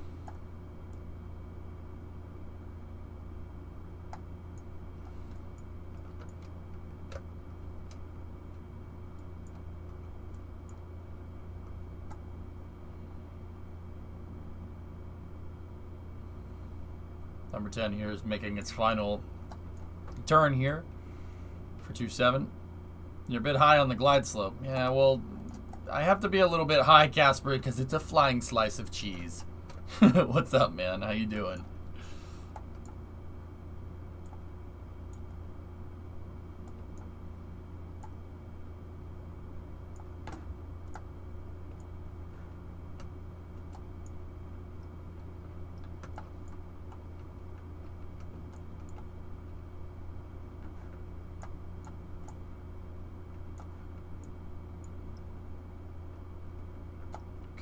A: Number 10 here is making its final turn here for 27. You're a bit high on the glide slope. Yeah, well, I have to be a little bit high, Casper, because it's a flying slice of cheese. What's up, man? How you doing?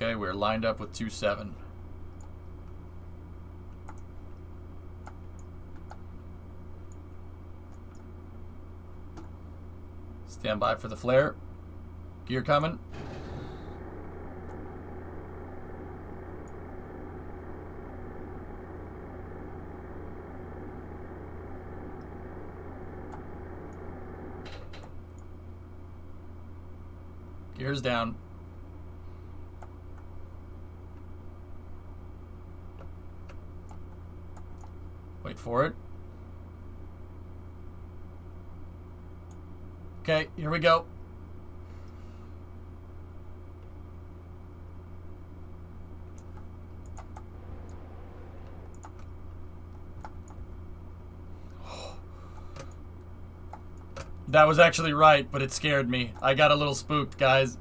A: Okay, we're lined up with 27. Stand by for the flare. Gear coming. Gears down. Wait for it. Okay, here we go. That was actually right, but it scared me. I got a little spooked, guys.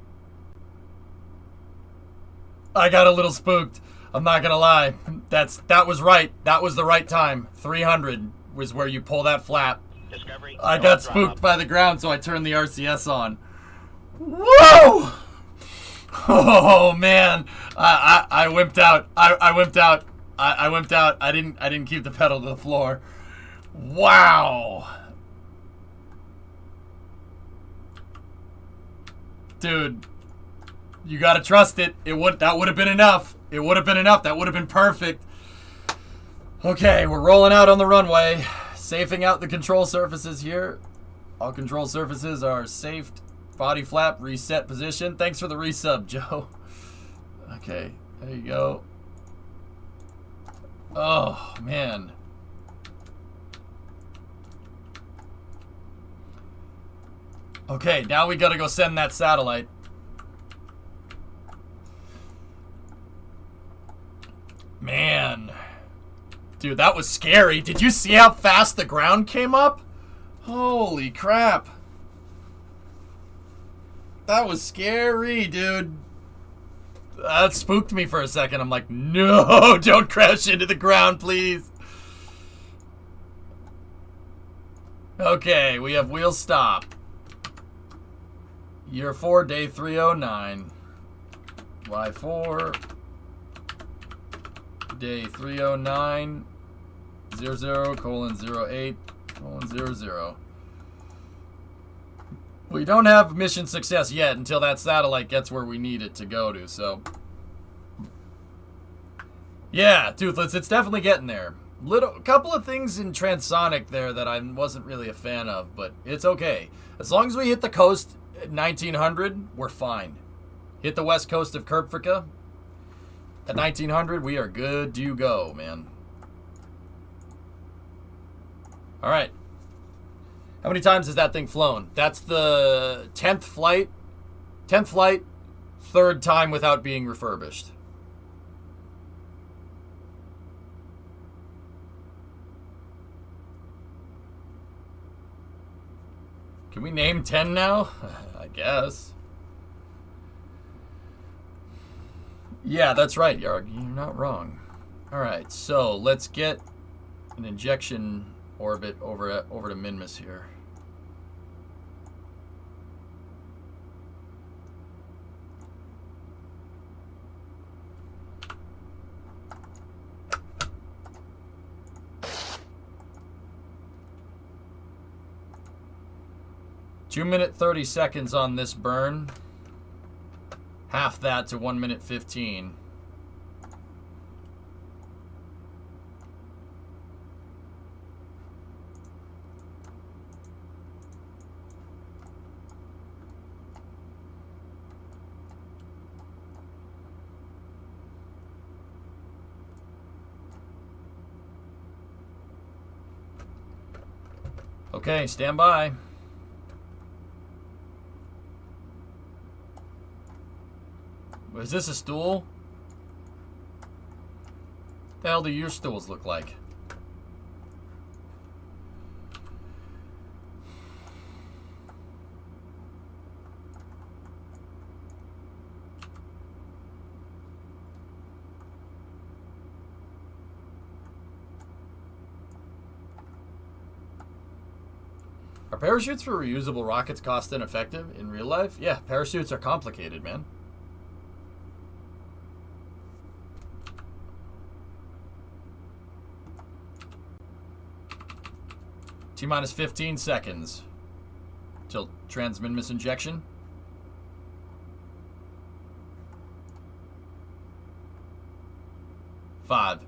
A: I got a little spooked. I'm not gonna lie. That was right. That was the right time. 300 was where you pull that flap.
B: Discovery.
A: I got spooked by the ground, so I turned the RCS on. Whoa! Oh man, I wimped out. I wimped out. I wimped out. I didn't keep the pedal to the floor. Wow. Dude, you gotta trust it. That would have been enough. It would have been enough. That would have been perfect. Okay, we're rolling out on the runway. Safing out the control surfaces here. All control surfaces are safed. Body flap, reset position. Thanks for the resub, Joe. Okay, there you go. Oh, man. Okay, now we gotta go send that satellite. Man. Dude, that was scary. Did you see how fast the ground came up? Holy crap. That was scary, dude. That spooked me for a second. I'm like, no, don't crash into the ground, please. Okay, we have wheel stop. Year 4, day 309. Y4. Day 309, 00:08:00. We don't have mission success yet until that satellite gets where we need it to go to, so. Yeah, Toothless, it's definitely getting there. Couple of things in transonic there that I wasn't really a fan of, but it's okay. As long as we hit the coast at 1900, we're fine. Hit the west coast of Kerpfrika. At 1900, we are good to go, man. All right. How many times has that thing flown? That's the 10th flight. 10th flight, 3rd time without being refurbished. Can we name 10 now? I guess. Yeah, that's right, Yarg. You're not wrong. All right, so let's get an injection orbit over to Minmus here. Two minute 30 seconds on this burn. Half that to 1 minute 15. Okay, stand by. Is this a stool? What the hell do your stools look like? Are parachutes for reusable rockets cost ineffective in real life? Yeah, parachutes are complicated, man. T-minus 15 seconds till transminimus injection. Five.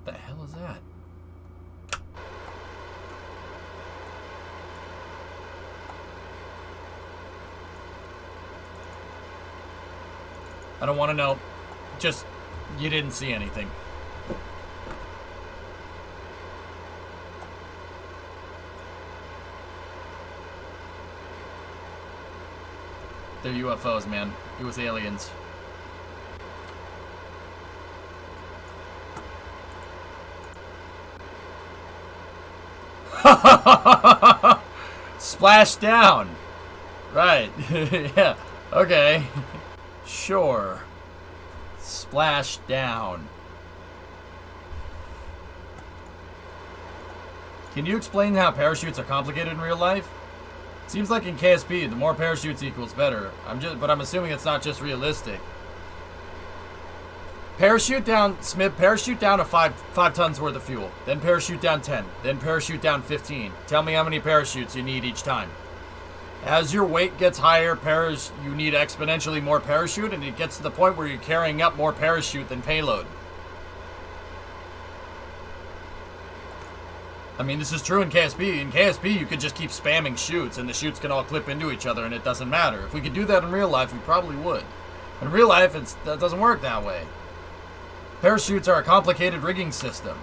A: The hell is that? I don't want to know. Just, you didn't see anything. They're UFOs, man. It was aliens. Splash down. Right. Yeah. Okay. Sure. Splash down. Can you explain how parachutes are complicated in real life? Seems like in KSP, the more parachutes equals better. But I'm assuming it's not just realistic. Parachute down, Smith, parachute down to 5 tons worth of fuel. Then parachute down 10. Then parachute down 15. Tell me how many parachutes you need each time. As your weight gets higher, you need exponentially more parachute, and it gets to the point where you're carrying up more parachute than payload. I mean, this is true in KSP. In KSP, you could just keep spamming chutes, and the chutes can all clip into each other, and it doesn't matter. If we could do that in real life, we probably would. In real life, that doesn't work that way. Parachutes are a complicated rigging system.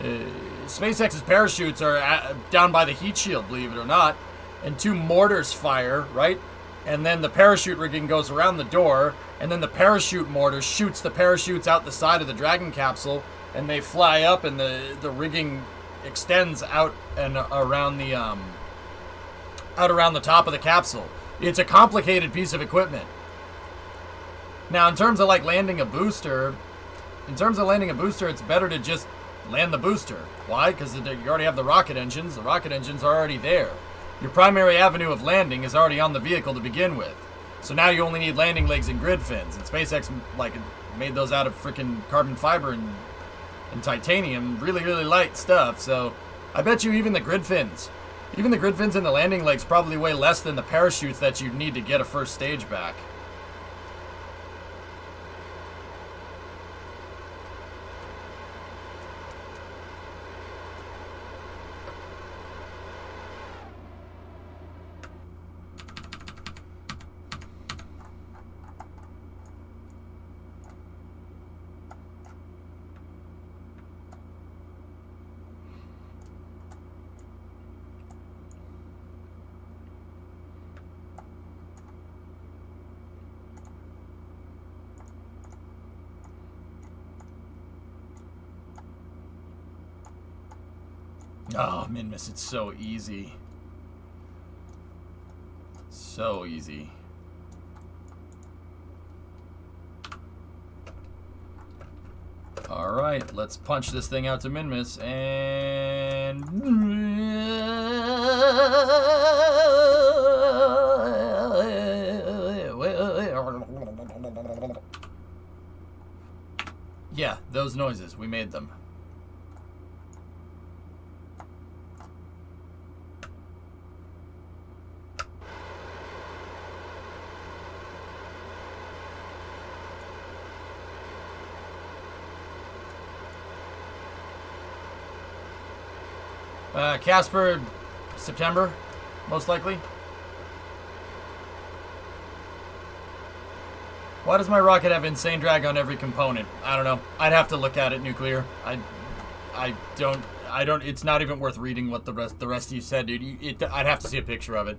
A: SpaceX's parachutes are down by the heat shield, believe it or not, and 2 mortars fire, right? And then the parachute rigging goes around the door, and then the parachute mortar shoots the parachutes out the side of the Dragon capsule, and they fly up, and the rigging extends out and around the top of the capsule. It's a complicated piece of equipment. Now, in terms of like landing a booster, it's better to just land the booster. Why? Because you already have the rocket engines. The rocket engines are already there. Your primary avenue of landing is already on the vehicle to begin with. So now you only need landing legs and grid fins. And SpaceX made those out of freaking carbon fiber and titanium, really, really light stuff. So I bet you even the grid fins and the landing legs probably weigh less than the parachutes that you'd need to get a first stage back. Oh, Minmus, it's so easy. So easy. Alright, let's punch this thing out to Minmus, and... Yeah, those noises, we made them. Casper, September, most likely. Why does my rocket have insane drag on every component? I don't know. I'd have to look at it, Nuclear. I don't. It's not even worth reading what the rest of you said, dude. I'd have to see a picture of it.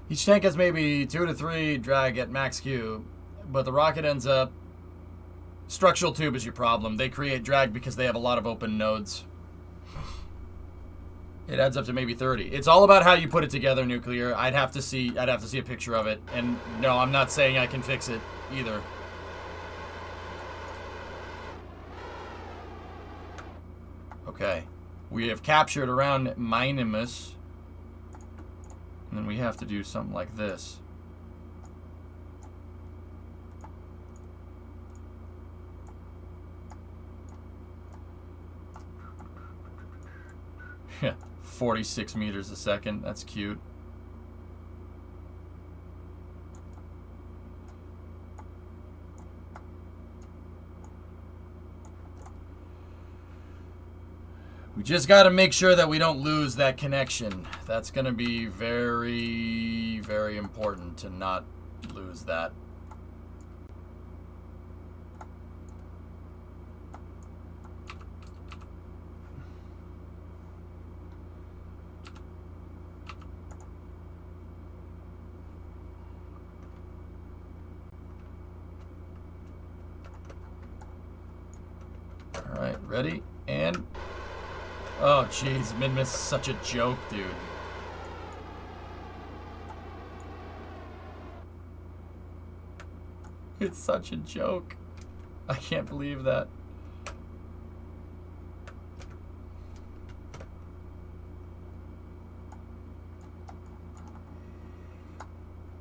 A: Each tank has maybe 2 to 3 drag at max Q, but the rocket ends up. Structural tube is your problem. They create drag because they have a lot of open nodes. It adds up to maybe 30. It's all about how you put it together, Nuclear. I'd have to see a picture of it. And no, I'm not saying I can fix it either. Okay. We have captured around Minimus. And then we have to do something like this. Yeah, 46 meters a second. That's cute. We just got to make sure that we don't lose that connection. That's going to be very, very important to not lose that. All right, ready? And... oh, jeez, Minimus is such a joke, dude. It's such a joke. I can't believe that.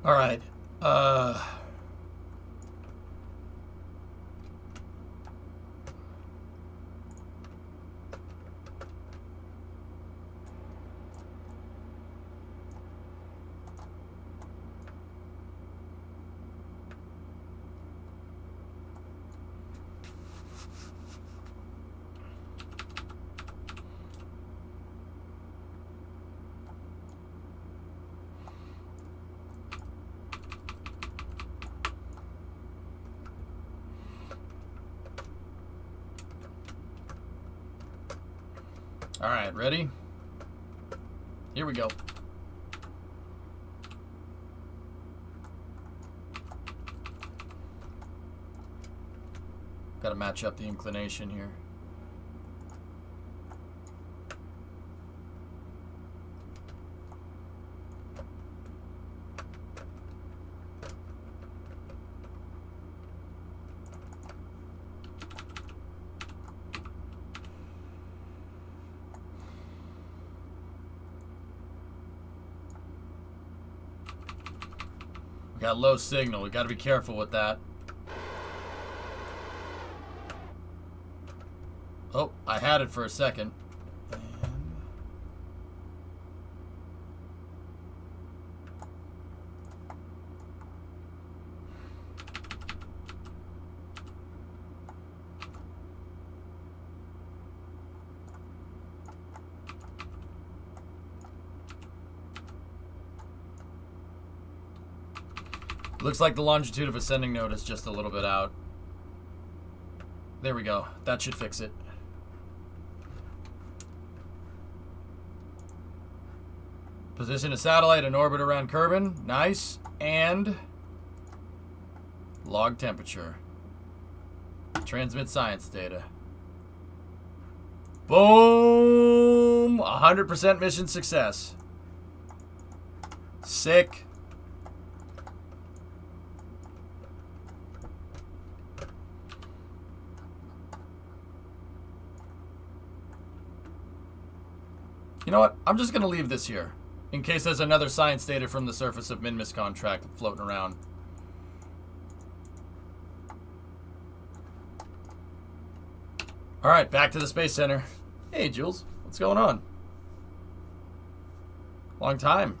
A: All right. All right, ready? Here we go. Got to match up the inclination here. We got low signal. We got to be careful with that. Oh, I had it for a second. Looks like the longitude of ascending node is just a little bit out. There we go. That should fix it. Position a satellite in orbit around Kerbin. Nice. And log temperature. Transmit science data. Boom! 100% mission success. Sick. You know what? I'm just going to leave this here. In case there's another science data from the surface of Minmus contract floating around. Alright, back to the Space Center. Hey, Jules. What's going on? Long time.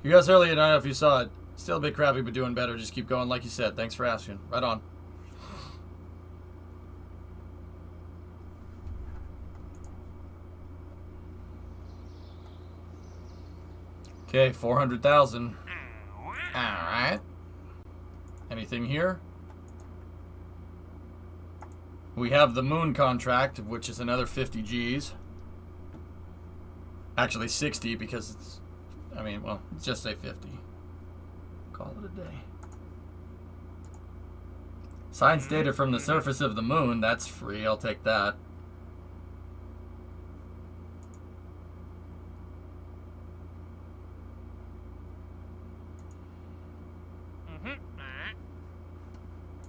A: You guys earlier, I don't know if you saw it. Still a bit crappy, but doing better. Just keep going like you said. Thanks for asking. Right on. Okay, 400,000. Alright. Anything here? We have the moon contract, which is another 50 Gs. Actually 60 because it's, I mean, well, let's just say 50. Call it a day. Science data from the surface of the moon, that's free, I'll take that.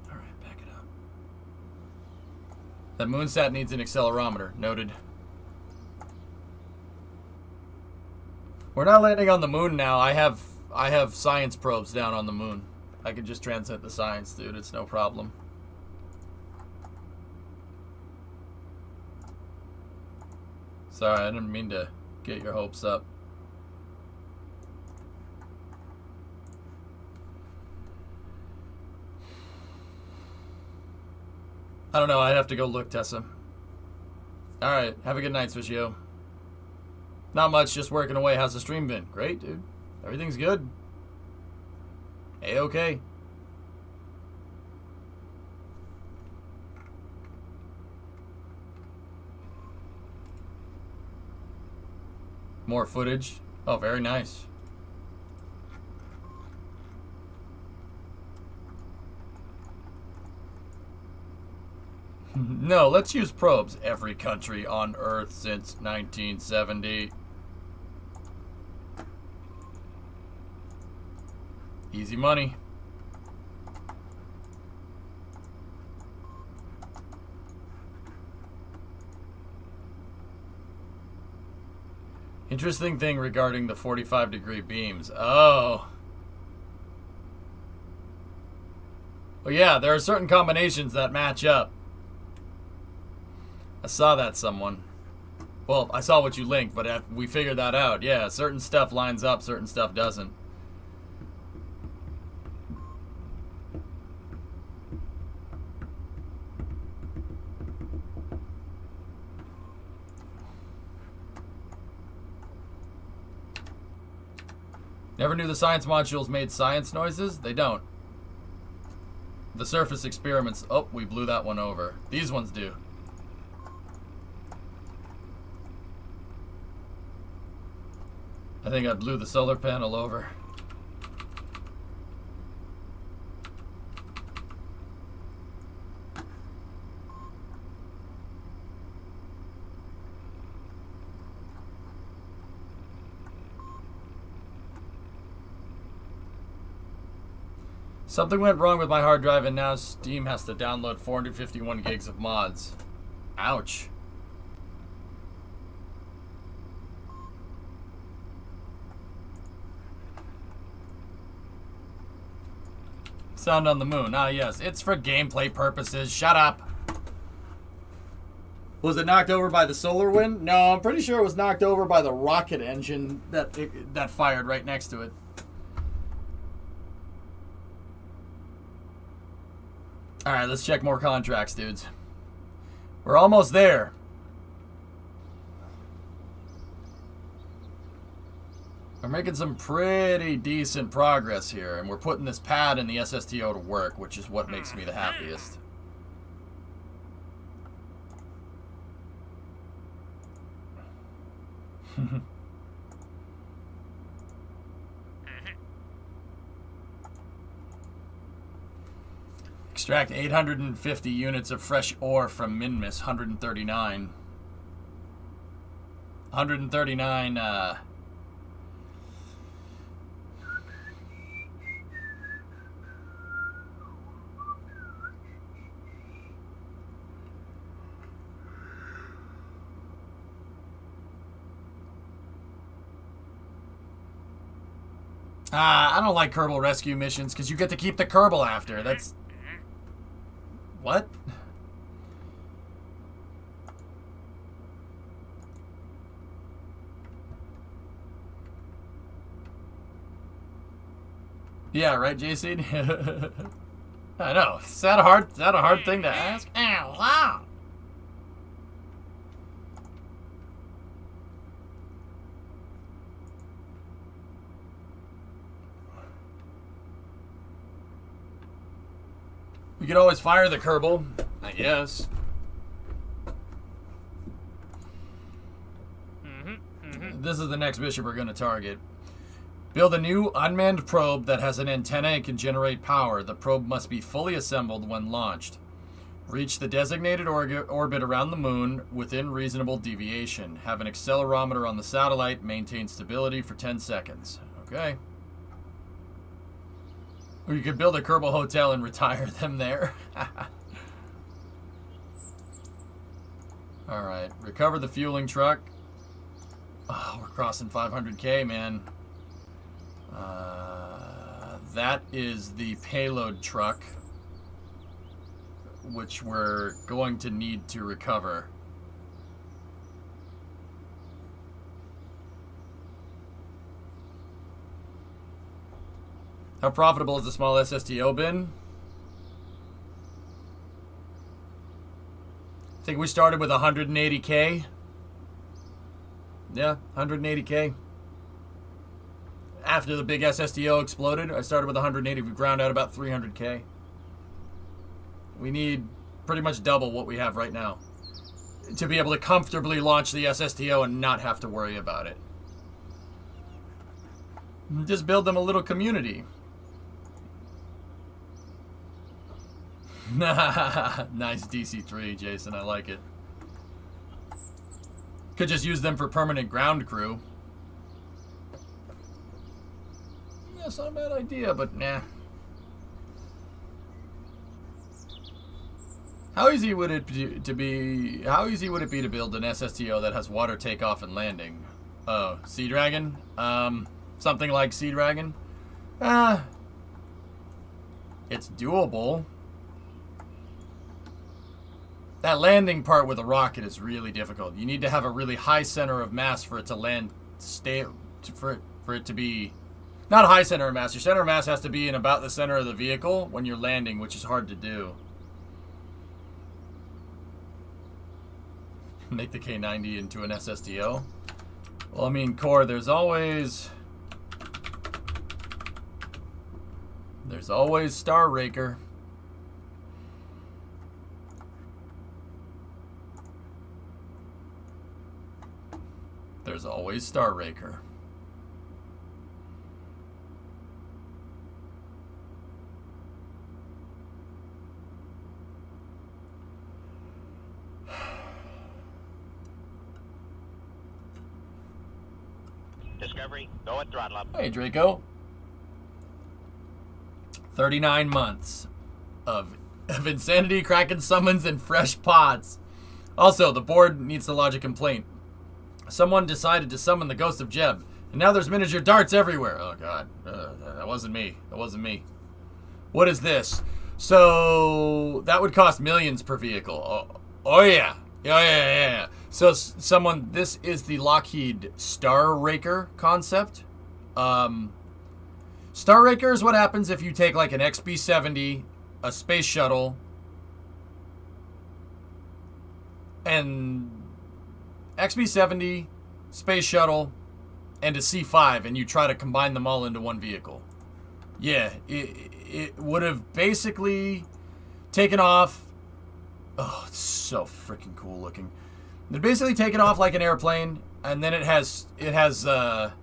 A: Alright, back it up. That moonsat needs an accelerometer, noted. We're not landing on the moon now. I have science probes down on the moon. I can just transmit the science, dude. It's no problem. Sorry, I didn't mean to get your hopes up. I don't know. I'd have to go look, Tessa. Alright, have a good night, Swishio. Not much, just working away. How's the stream been? Great, dude. Everything's good. A-okay. More footage. Oh, very nice. No, let's use probes. Every country on Earth since 1970. Easy money. Interesting thing regarding the 45-degree beams. Oh. Well, yeah, there are certain combinations that match up. I saw that someone. Well, I saw what you linked, but we figured that out. Yeah, certain stuff lines up, certain stuff doesn't. Never knew the science modules made science noises? They don't. The surface experiments... Oh, we blew that one over. These ones do. I think I blew the solar panel over. Something went wrong with my hard drive and now Steam has to download 451 gigs of mods. Ouch. Sound on the moon. Ah, yes. It's for gameplay purposes. Shut up. Was it knocked over by the solar wind? No, I'm pretty sure it was knocked over by the rocket engine that fired right next to it. Alright, let's check more contracts, dudes. We're almost there. We're making some pretty decent progress here, and we're putting this pad in the SSTO to work, which is what makes me the happiest. Extract 850 units of fresh ore from Minmus, 139. 139, I don't like Kerbal rescue missions because you get to keep the Kerbal after. That's... What? Yeah, right, JC? I know. Is that a hard thing to ask? Ow, wow. We could always fire the Kerbal, I guess. This is the next mission we're going to target. Build a new unmanned probe that has an antenna and can generate power. The probe must be fully assembled when launched. Reach the designated orbit around the moon within reasonable deviation. Have an accelerometer on the satellite. Maintain stability for 10 seconds. Okay. Or you could build a Kerbal hotel and retire them there. Alright. Recover the fueling truck. Oh, we're crossing 500k, man. That is the payload truck, which we're going to need to recover. How profitable has the small SSTO been? I think we started with 180k. Yeah, 180k. After the big SSTO exploded, I started with 180. We ground out about 300k. We need pretty much double what we have right now to be able to comfortably launch the SSTO and not have to worry about it. Just build them a little community. Nice DC-3, Jason. I like it. Could just use them for permanent ground crew. That's not a bad idea, but nah. How easy would it be to build an SSTO that has water takeoff and landing? Oh, Sea Dragon? Something like Sea Dragon? It's doable. That landing part with a rocket is really difficult. You need to have a really high center of mass for it to land, for it to be, not a high center of mass. Your center of mass has to be in about the center of the vehicle when you're landing, which is hard to do. Make the K90 into an SSTO. Well, I mean, Core, there's always Star Raker. There's always Star Raker.
B: Discovery, go at throttle up.
A: Hey, Draco. 39 months of insanity, Kraken summons, and fresh pods. Also, the board needs to lodge a complaint. Someone decided to summon the ghost of Jeb, and now there's miniature darts everywhere. Oh, God. That wasn't me. That wasn't me. What is this? So, that would cost millions per vehicle. Oh yeah. Yeah. So, this is the Lockheed Star Raker concept. Star Raker is what happens if you take, like, an XB-70, a space shuttle, and XB-70, space shuttle, and a C-5, and you try to combine them all into one vehicle. Yeah, it would have basically taken off. Oh, it's so freaking cool looking. It basically taken off like an airplane, and then it has a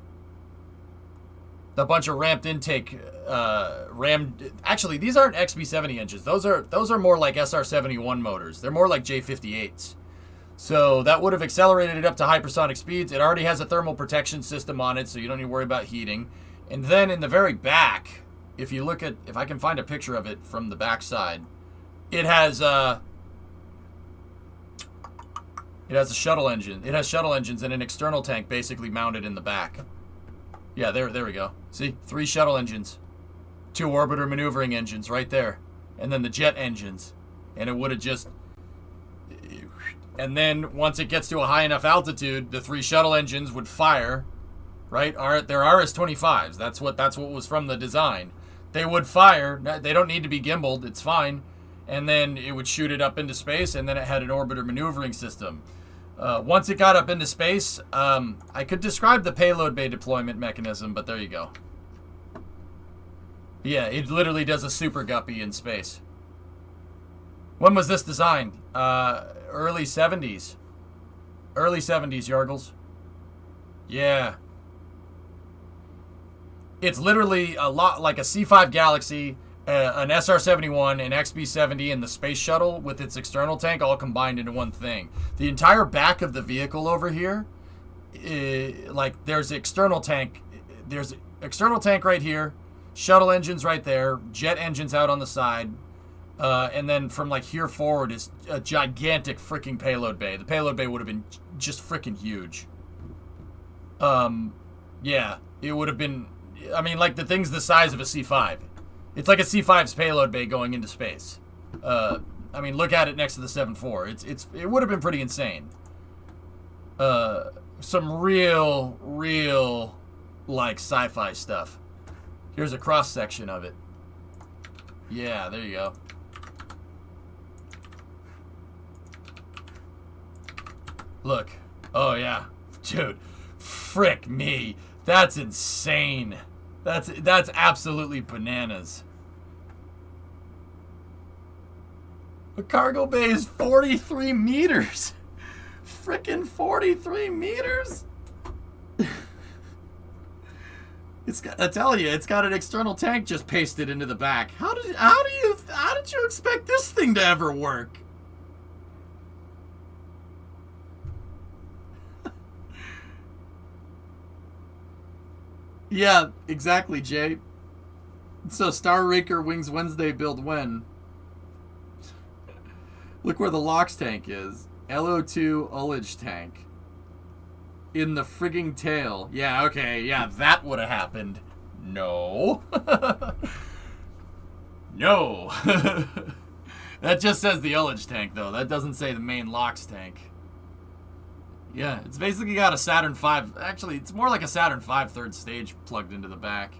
A: bunch of ramped intake, Actually, these aren't XB-70 engines. Those are more like SR-71 motors. They're more like J-58s. So that would have accelerated it up to hypersonic speeds. It already has a thermal protection system on it, so you don't need to worry about heating. And then in the very back, if I can find a picture of it from the back side, it has a shuttle engine. It has shuttle engines and an external tank basically mounted in the back. Yeah, there we go. See? 3 shuttle engines. 2 orbiter maneuvering engines right there. And then the jet engines. And it would have just... And then once it gets to a high enough altitude, the 3 shuttle engines would fire, right? They're RS-25s. That's what was from the design. They would fire. They don't need to be gimbaled. It's fine. And then it would shoot it up into space, and then it had an orbiter maneuvering system. Once it got up into space, I could describe the payload bay deployment mechanism, but there you go. Yeah, it literally does a super guppy in space. When was this designed? Early 70s. Early 70s, Yargles. Yeah. It's literally a lot like a C5 Galaxy, an SR-71, an XB-70, and the space shuttle with its external tank all combined into one thing. The entire back of the vehicle over here, like there's external tank. There's external tank right here, shuttle engines right there, jet engines out on the side. And then from like here forward is a gigantic freaking payload bay. The payload bay would have been just freaking huge. Yeah, it would have been, I mean, like the thing's the size of a C5. It's like a C5's payload bay going into space. I mean, look at it next to the 7.4. It would have been pretty insane. Some real like sci-fi stuff. Here's a cross section of it. Yeah, there you go. Look. Oh, yeah. Dude. Frick me. That's insane. That's absolutely bananas. The cargo bay is 43 meters. Frickin' 43 meters? I tell you, it's got an external tank just pasted into the back. How did you expect this thing to ever work? Yeah, exactly, Jay. So Star Raker Wings Wednesday build when? Look where the LOX tank is. LO2 ullage tank. In the frigging tail. Yeah, okay, yeah, that would have happened. No. No. That just says the ullage tank, though. That doesn't say the main LOX tank. Yeah, it's basically got a Saturn V. Actually, it's more like a Saturn V third stage plugged into the back.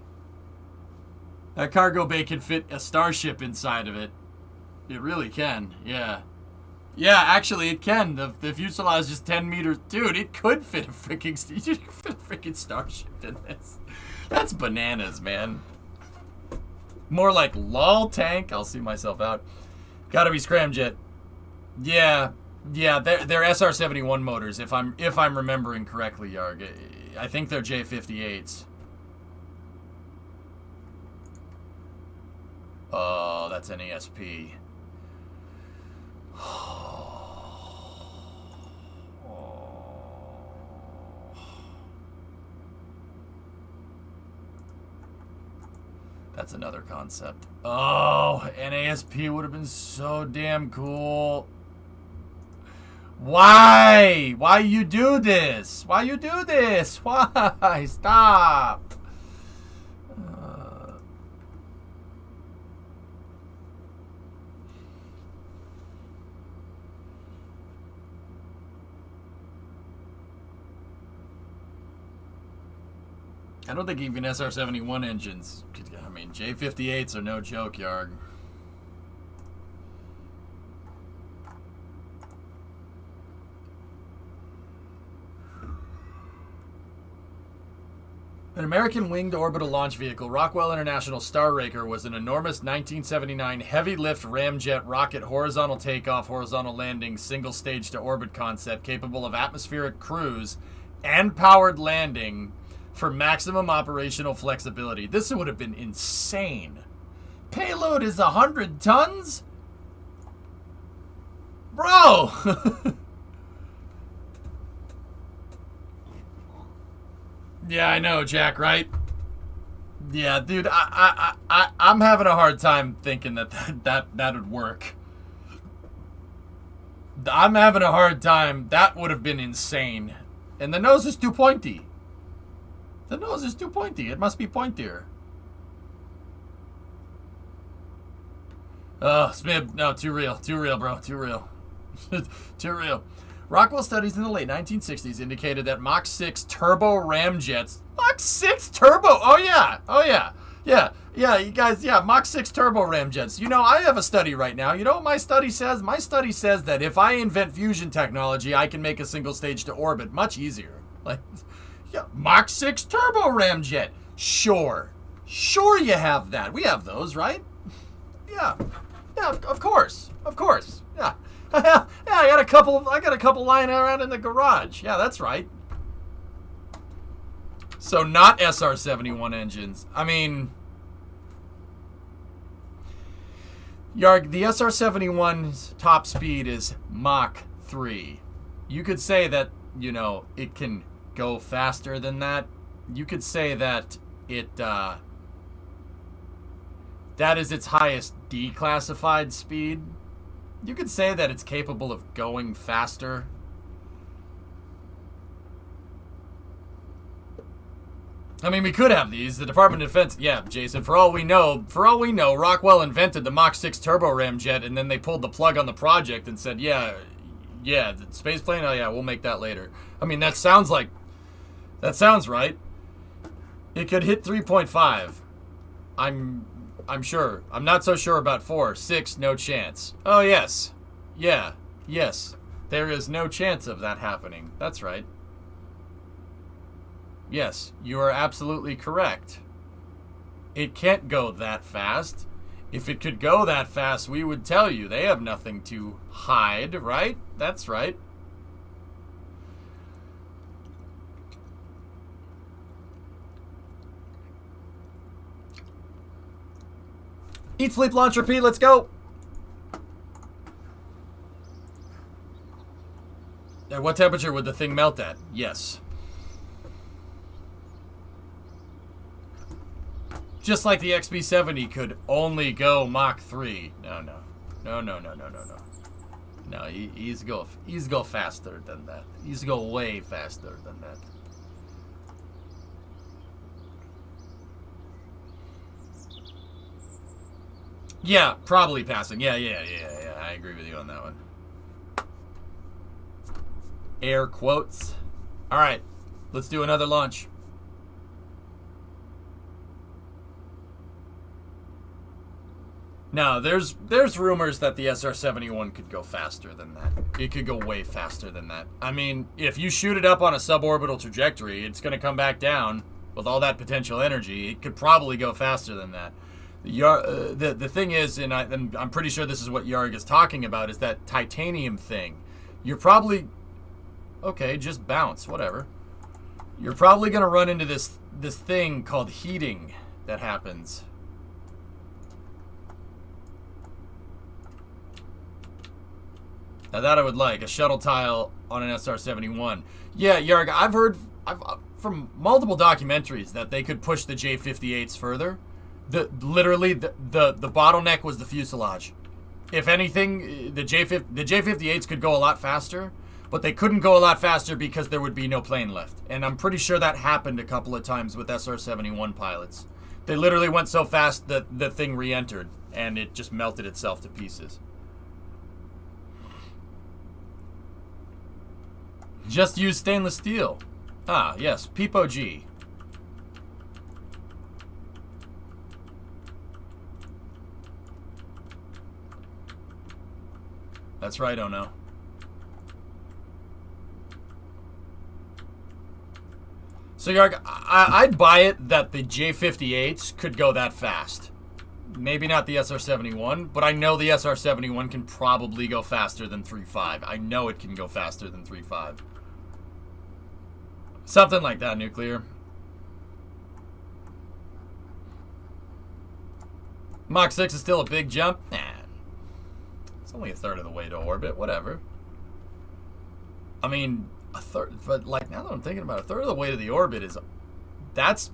A: That cargo bay can fit a starship inside of it. It really can, yeah. Yeah, actually, it can. The fuselage is just 10 meters. Dude, it could fit a freaking starship in this. That's bananas, man. More like lol tank. I'll see myself out. Gotta be scramjet. Yeah, they're SR-71 motors. If I'm remembering correctly, Yarg. I think they're J58s. Oh, that's an ASP. That's another concept. Oh, an ASP would have been so damn cool. Why? Why you do this? Why you do this? Why? Stop. I don't think even SR-71 engines. I mean, J58s are no joke, Yarg. An American winged orbital launch vehicle, Rockwell International Star Raker, was an enormous 1979 heavy-lift ramjet rocket horizontal takeoff, horizontal landing, single-stage to orbit concept capable of atmospheric cruise and powered landing for maximum operational flexibility. This would have been insane. Payload is 100 tons? Bro! Yeah, I know, Jack, right? Yeah, dude, I'm having a hard time thinking that would work. I'm having a hard time. That would have been insane. And the nose is too pointy. The nose is too pointy. It must be pointier. Oh, Smib. No, too real. Too real, bro. Too real. Too real. Rockwell studies in the late 1960s indicated that Mach 6 turbo ramjets... Mach 6 turbo? Oh, yeah. Oh, yeah. Yeah, you guys, yeah, Mach 6 turbo ramjets. You know, I have a study right now. You know what my study says? My study says that if I invent fusion technology, I can make a single stage to orbit much easier. Like, yeah, Mach 6 turbo ramjet. Sure you have that. We have those, right? Yeah, of course, yeah. Yeah, I got a couple lying around in the garage. Yeah, that's right. So not SR-71 engines. I mean, Yarg, the SR-71's top speed is Mach 3. You could say that, you know, it can go faster than that. You could say that that is its highest declassified speed. You could say that it's capable of going faster. I mean, we could have these. The Department of Defense, yeah, Jason, for all we know, Rockwell invented the Mach 6 turbo ramjet, and then they pulled the plug on the project and said, yeah, the space plane, oh yeah, we'll make that later. I mean, that sounds right. It could hit 3.5. I'm sure. I'm not so sure about 4. 6, no chance. Oh, yes. Yeah, yes. There is no chance of that happening. That's right. Yes, you are absolutely correct. It can't go that fast. If it could go that fast, we would tell you. They have nothing to hide, right? That's right. Eat, sleep, launch, repeat. Let's go. At what temperature would the thing melt at? Yes. Just like the XB70 could only go Mach 3. No. No, he's go faster than that. He's go way faster than that. Yeah, probably passing. Yeah. I agree with you on that one. Air quotes. All right, let's do another launch. Now, there's rumors that the SR-71 could go faster than that. It could go way faster than that. I mean, if you shoot it up on a suborbital trajectory, it's going to come back down with all that potential energy. It could probably go faster than that. The thing is, and I'm pretty sure this is what Yarg is talking about, is that titanium thing. You're probably... Okay, just bounce, whatever. You're probably going to run into this thing called heating that happens. Now that I would like, a shuttle tile on an SR-71. Yeah, Yarg, I've heard from multiple documentaries that they could push the J-58s further. Literally, the bottleneck was the fuselage. If anything, the J-58s could go a lot faster, but they couldn't go a lot faster because there would be no plane left. And I'm pretty sure that happened a couple of times with SR-71 pilots. They literally went so fast that the thing re-entered, and it just melted itself to pieces. Just use stainless steel. Ah, yes, Peepo G. That's right, oh no. So, Yarg, I'd buy it that the J-58s could go that fast. Maybe not the SR-71, but I know the SR-71 can probably go faster than 3.5. I know it can go faster than 3.5. Something like that, nuclear. Mach 6 is still a big jump? Nah. It's only a third of the way to orbit, whatever. I mean, a third, but like now that I'm thinking about it, a third of the way to the orbit is, that's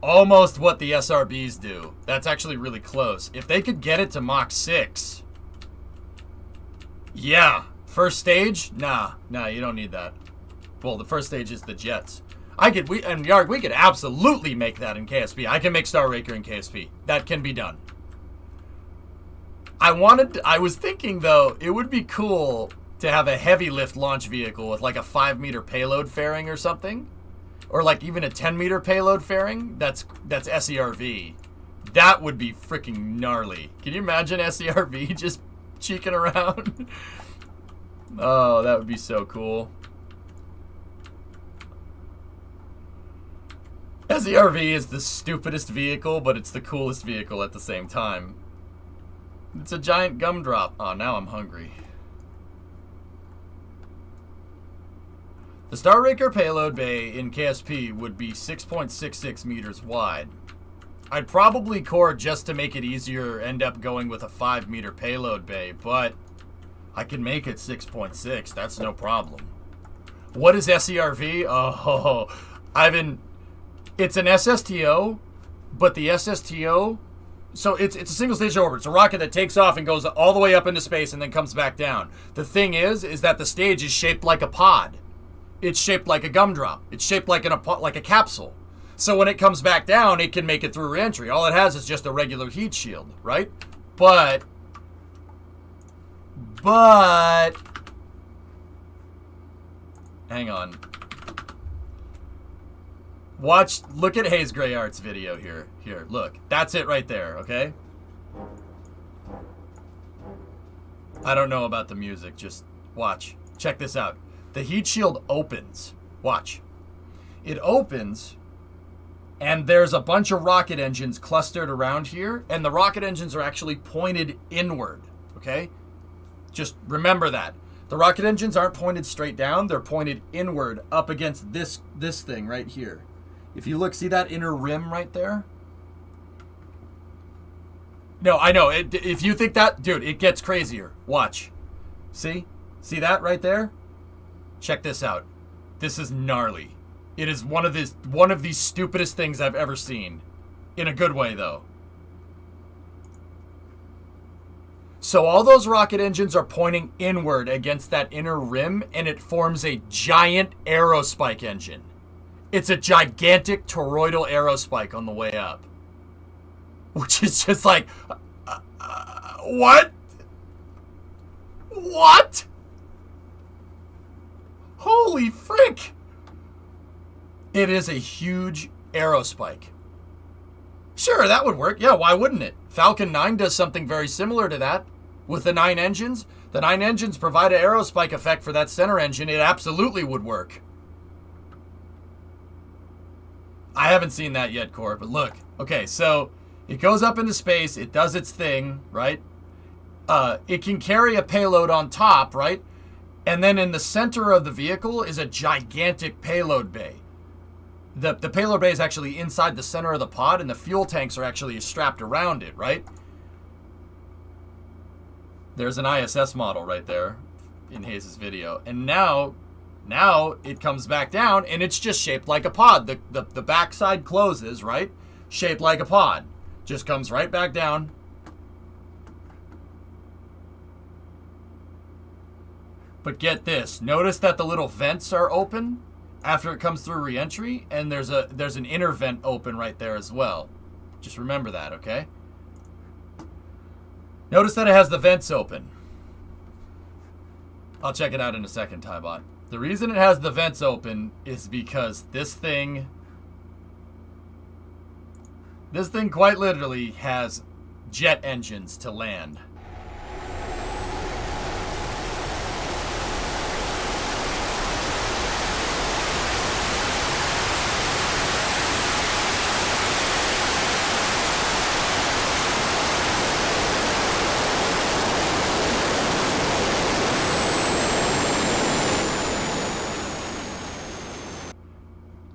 A: almost what the SRBs do. That's actually really close. If they could get it to Mach 6, yeah. First stage? Nah, you don't need that. Well, the first stage is the jets. Yarg, we could absolutely make that in KSP. I can make Star Raker in KSP. That can be done. I was thinking, though, it would be cool to have a heavy lift launch vehicle with like a 5-meter payload fairing or something. Or like even a 10-meter payload fairing. That's SERV. That would be freaking gnarly. Can you imagine SCRV just cheeking around? Oh, that would be so cool. SCRV is the stupidest vehicle, but it's the coolest vehicle at the same time. It's a giant gumdrop. Oh, now I'm hungry. The Star Raker payload bay in KSP would be 6.66 meters wide. I'd probably core just to make it easier end up going with a 5-meter payload bay, but I can make it 6.6. That's no problem. What is SCRV? Oh, Ivan, it's an SSTO, but the SSTO, so it's a single stage orbiter. It's a rocket that takes off and goes all the way up into space and then comes back down. The thing is that the stage is shaped like a pod. It's shaped like a gumdrop. It's shaped like a capsule. So when it comes back down, it can make it through reentry. All it has is just a regular heat shield, right? But hang on. Look at Hayes Gray Art's video here. Here, look. That's it right there, okay? I don't know about the music, just watch. Check this out. The heat shield opens. Watch. It opens, and there's a bunch of rocket engines clustered around here, and the rocket engines are actually pointed inward, okay? Just remember that. The rocket engines aren't pointed straight down, they're pointed inward up against this thing right here. If you look, see that inner rim right there? No, I know. If you think that, dude, it gets crazier. Watch. See? See that right there? Check this out. This is gnarly. It is one of these stupidest things I've ever seen. In a good way, though. So all those rocket engines are pointing inward against that inner rim, and it forms a giant aerospike engine. It's a gigantic toroidal aerospike on the way up. Which is just like, what? What? Holy frick! It is a huge aerospike. Sure, that would work. Yeah, why wouldn't it? Falcon 9 does something very similar to that. With the 9 engines, the 9 engines provide an aerospike effect for that center engine. It absolutely would work. I haven't seen that yet, Core, but look. Okay, so it goes up into space. It does its thing, right? It can carry a payload on top, right? And then in the center of the vehicle is a gigantic payload bay. The payload bay is actually inside the center of the pod, and the fuel tanks are actually strapped around it, right? There's an ISS model right there in Hayes' video. And now it comes back down, and it's just shaped like a pod. The backside closes, right? Shaped like a pod. Just comes right back down. But get this. Notice that the little vents are open after it comes through reentry, and there's an inner vent open right there as well. Just remember that, okay? Notice that it has the vents open. I'll check it out in a second, Tybot. The reason it has the vents open is because this thing quite literally has jet engines to land.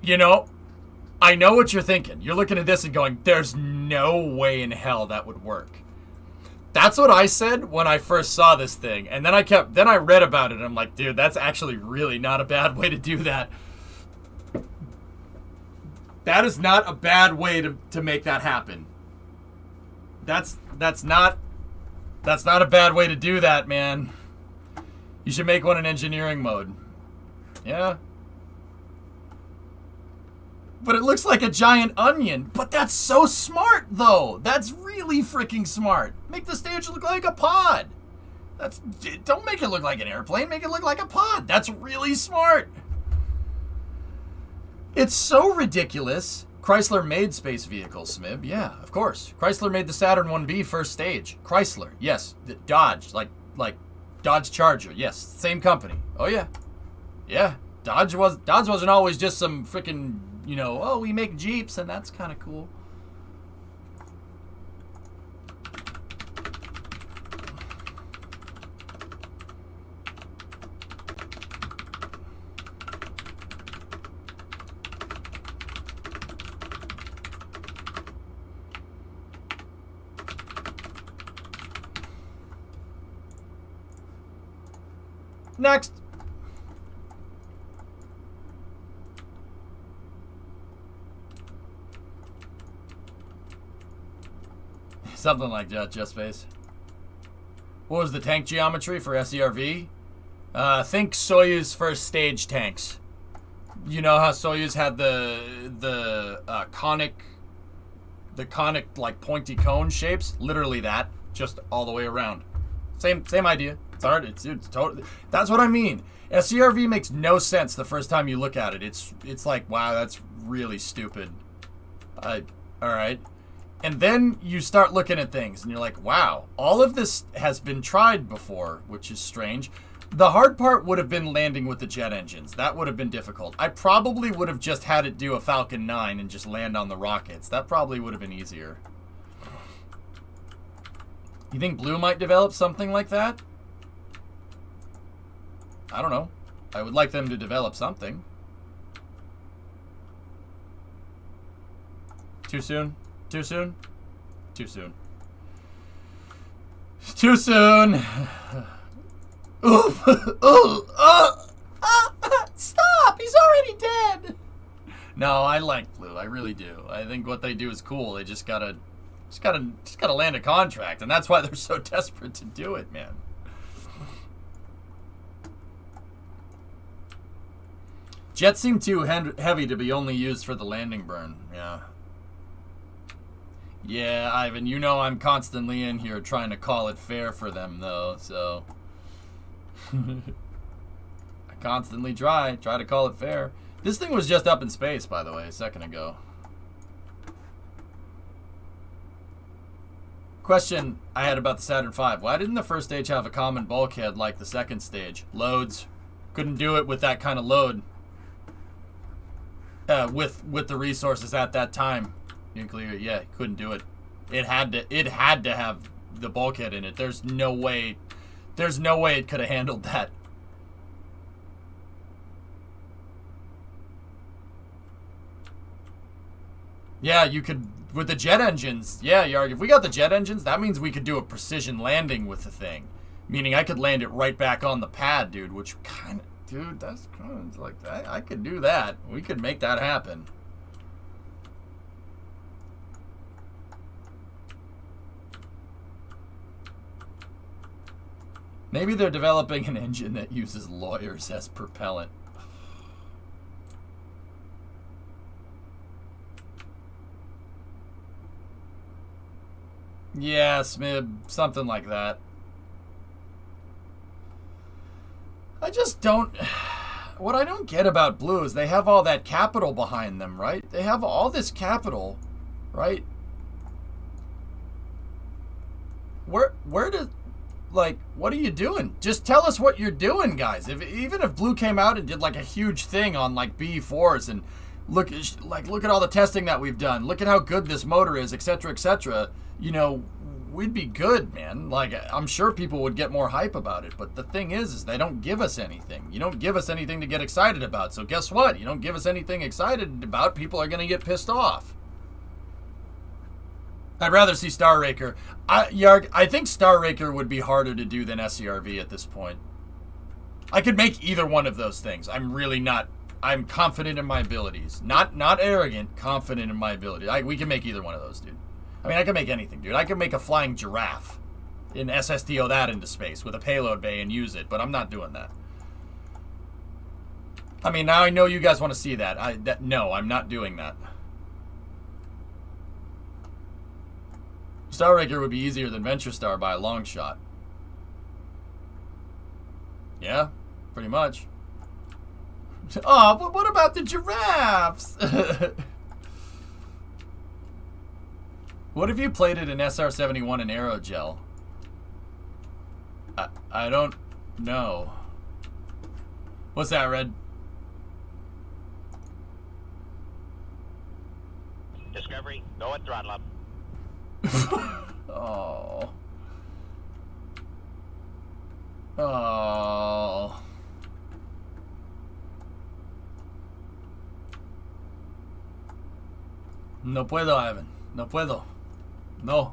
A: You know, I know what you're thinking. You're looking at this and going, there's no way in hell that would work. That's what I said when I first saw this thing. And then I read about it and I'm like, dude, that's actually really not a bad way to do that. That is not a bad way to make that happen. That's not a bad way to do that, man. You should make one in engineering mode. Yeah. But it looks like a giant onion. But that's so smart, though. That's really freaking smart. Make the stage look like a pod. Don't make it look like an airplane. Make it look like a pod. That's really smart. It's so ridiculous. Chrysler made space vehicles, Smib. Yeah, of course. Chrysler made the Saturn 1B first stage. Chrysler, yes. Dodge, like Dodge Charger, yes. Same company. Oh yeah, yeah. Dodge wasn't always just some freaking, you know, oh, we make Jeeps and that's kind of cool. Next. Something like that, just space. What was the tank geometry for SERV? Think Soyuz first stage tanks. You know how Soyuz had the conic like pointy cone shapes? Literally that, just all the way around. Same idea. It's hard. It's totally. That's what I mean. SCRV makes no sense the first time you look at it. It's like, wow, that's really stupid. All right. And then you start looking at things and you're like, wow, all of this has been tried before, which is strange. The hard part would have been landing with the jet engines. That would have been difficult. I probably would have just had it do a Falcon 9 and just land on the rockets. That probably would have been easier. You think Blue might develop something like that? I don't know. I would like them to develop something. Too soon? Too soon? Too soon. Too soon! Stop! He's already dead! No, I like Blue. I really do. I think what they do is cool. They just gotta land a contract, and that's why they're so desperate to do it, man. Jets seem too heavy to be only used for the landing burn. Yeah. Yeah, Ivan, you know I'm constantly in here trying to call it fair for them, though, so... I constantly try to call it fair. This thing was just up in space, by the way, a second ago. Question I had about the Saturn V. Why didn't the first stage have a common bulkhead like the second stage? Loads. Couldn't do it with that kind of load. With the resources at that time. Nuclear, yeah, couldn't do it. It had to have the bulkhead in it. There's no way it could have handled that. Yeah, you could with the jet engines. Yeah, Yarg, if we got the jet engines, that means we could do a precision landing with the thing. Meaning I could land it right back on the pad, dude, which kind of, dude, that's kind of like, I could do that. We could make that happen. Maybe they're developing an engine that uses lawyers as propellant. Yeah, Smib, something like that. I just don't... What I don't get about Blue is they have all that capital behind them, right? They have all this capital, right? Where does... Like, what are you doing? Just tell us what you're doing, guys. Even if Blue came out and did like a huge thing on like B4s and look at all the testing that we've done. Look at how good this motor is, etc., etc. You know, we'd be good, man. Like, I'm sure people would get more hype about it. But the thing is they don't give us anything. You don't give us anything to get excited about. So guess what? You don't give us anything excited about, people are going to get pissed off. I'd rather see Star Raker. Yarg, I think Star Raker would be harder to do than SCRV at this point. I could make either one of those things. I'm really not. I'm confident in my abilities. Not arrogant, confident in my ability. We can make either one of those, dude. I mean, I can make anything, dude. I can make a flying giraffe in SSTO that into space with a payload bay and use it, but I'm not doing that. I mean, now I know you guys want to see that. No, I'm not doing that. Star Raker would be easier than Venture Star by a long shot. Yeah, pretty much. Oh, but what about the giraffes? What if you plated an SR-71 in aerogel? I don't know. What's that, Red?
B: Discovery, go at throttle up.
A: Oh. Oh. No puedo, Ivan. No puedo. No.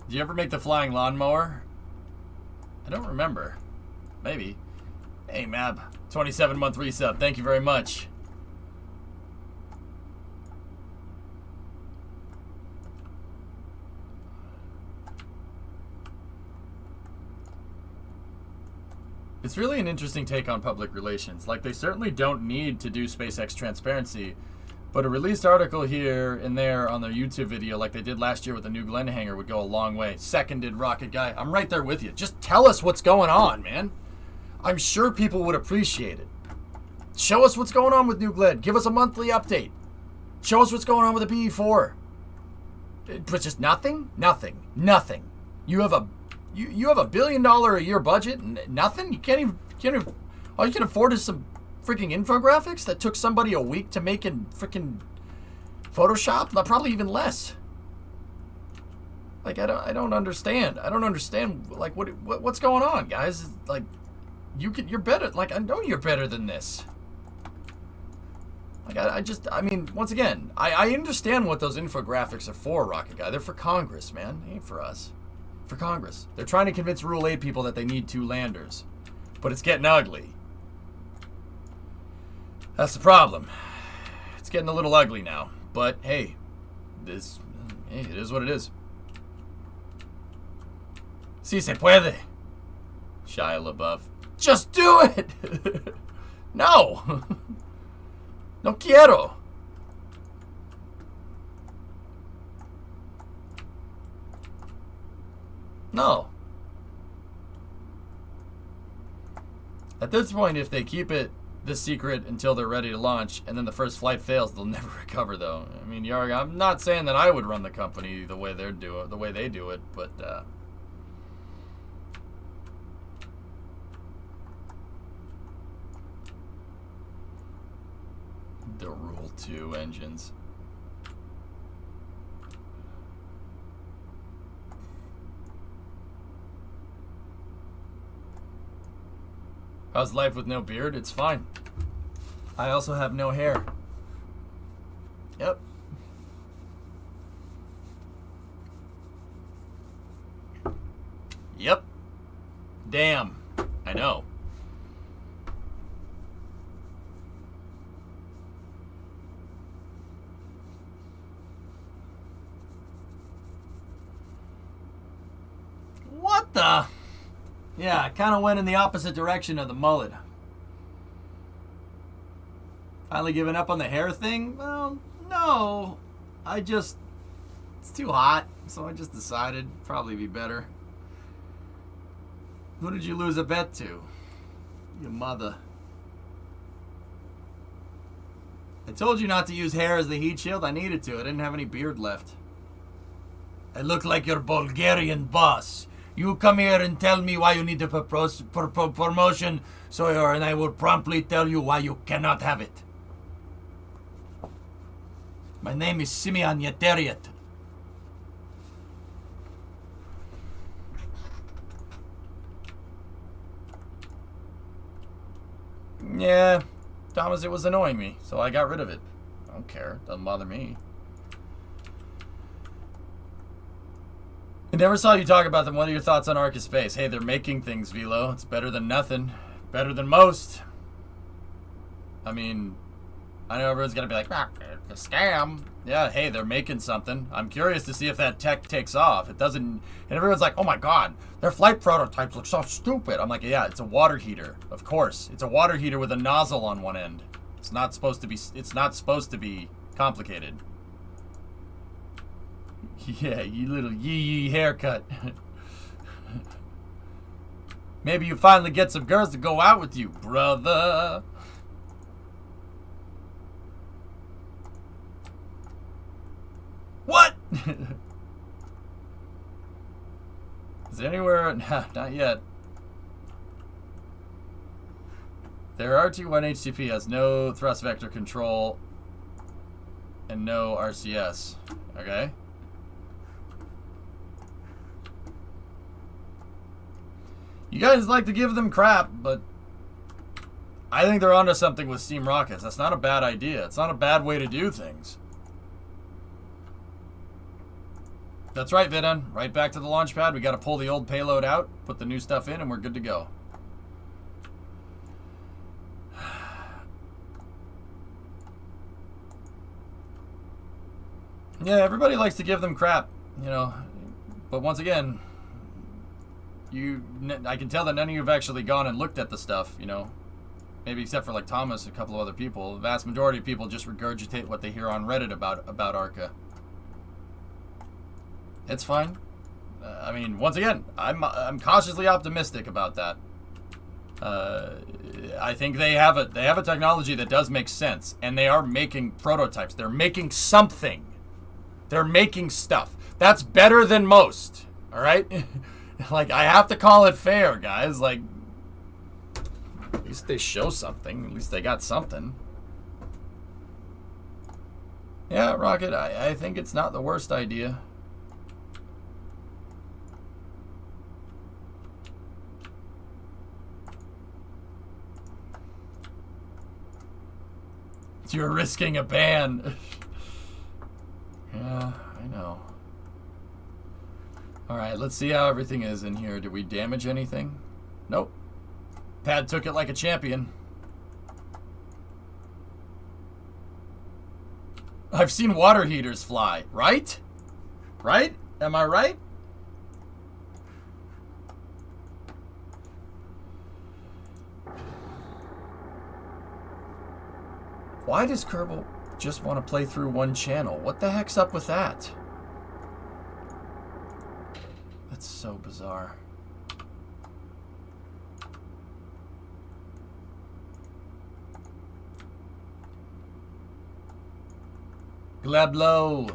A: Did you ever make the flying lawnmower? I don't remember. Maybe. Hey, Mab. 27-month resub. Thank you very much. It's really an interesting take on public relations. Like, they certainly don't need to do SpaceX transparency, but a released article here and there on their YouTube video, like they did last year with the New Glenn hangar, would go a long way. Seconded, Rocket Guy. I'm right there with you. Just tell us what's going on, man. I'm sure people would appreciate it. Show us what's going on with New Glenn. Give us a monthly update. Show us what's going on with the PE4. But just nothing? Nothing. Nothing. You have a $1 billion a year budget and nothing? You can't even all you can afford is some freaking infographics that took somebody a week to make in freaking Photoshop? Probably even less. Like, I don't understand. I don't understand, like, what's going on, guys? Like, you're better. Like, I know you're better than this. Like, I mean, once again, I understand what those infographics are for, Rocket Guy. They're for Congress, man. They ain't for us. For Congress. They're trying to convince Rule 8 people that they need 2 landers. But it's getting ugly. That's the problem. It's getting a little ugly now. But, hey, it is what it is. Si se puede. Shia LaBeouf. Just do it! No! No quiero! No. At this point, if they keep it this secret until they're ready to launch, and then the first flight fails, they'll never recover, though. I mean, Yarg, I'm not saying that I would run the company the way they do it, but the Rule 2 engines. How's life with no beard? It's fine. I also have no hair. Yep. Yep. Damn. I know. What the? Yeah, I kind of went in the opposite direction of the mullet. Finally giving up on the hair thing? Well, no. It's too hot, so I just decided probably be better. Who did you lose a bet to? Your mother. I told you not to use hair as the heat shield. I needed to. I didn't have any beard left. I look like your Bulgarian boss. You come here and tell me why you need a promotion, Sawyer, and I will promptly tell you why you cannot have it. My name is Simeon Yeteriet. Yeah, Thomas, it was annoying me, so I got rid of it. I don't care. Doesn't bother me. I never saw you talk about them. What are your thoughts on Arca Space? Hey, they're making things, Velo. It's better than nothing. Better than most. I mean, I know everyone's going to be like, ah, it's a scam. Yeah, hey, they're making something. I'm curious to see if that tech takes off. It doesn't. And everyone's like, oh my God, their flight prototypes look so stupid. I'm like, yeah, it's a water heater. Of course. It's a water heater with a nozzle on one end. It's not supposed to be complicated. Yeah, you little yee haircut. Maybe you finally get some girls to go out with you, brother. What? Is there anywhere? No, not yet. Their RT-1 HTP has no thrust vector control and no RCS. Okay. You guys like to give them crap, but I think they're onto something with steam rockets. That's not a bad idea. It's not a bad way to do things. That's right, Vidun. Right back to the launch pad. We got to pull the old payload out, put the new stuff in, and we're good to go. Yeah, everybody likes to give them crap, you know. But once again, I can tell that none of you have actually gone and looked at the stuff, you know. Maybe except for like Thomas and a couple of other people. The vast majority of people just regurgitate what they hear on Reddit about ARCA. It's fine. I mean, once again, I'm cautiously optimistic about that. I think they have a technology that does make sense, and they are making prototypes. They're making something. They're making stuff. That's better than most. All right? Like, I have to call it fair, guys. Like, at least they show something. At least they got something. Yeah, Rocket, I think it's not the worst idea. You're risking a ban. Yeah, I know. Alright, let's see how everything is in here. Did we damage anything? Nope. Pad took it like a champion. I've seen water heaters fly, right? Right? Am I right? Why does Kerbal just want to play through one channel? What the heck's up with that? That's so bizarre. Glablo.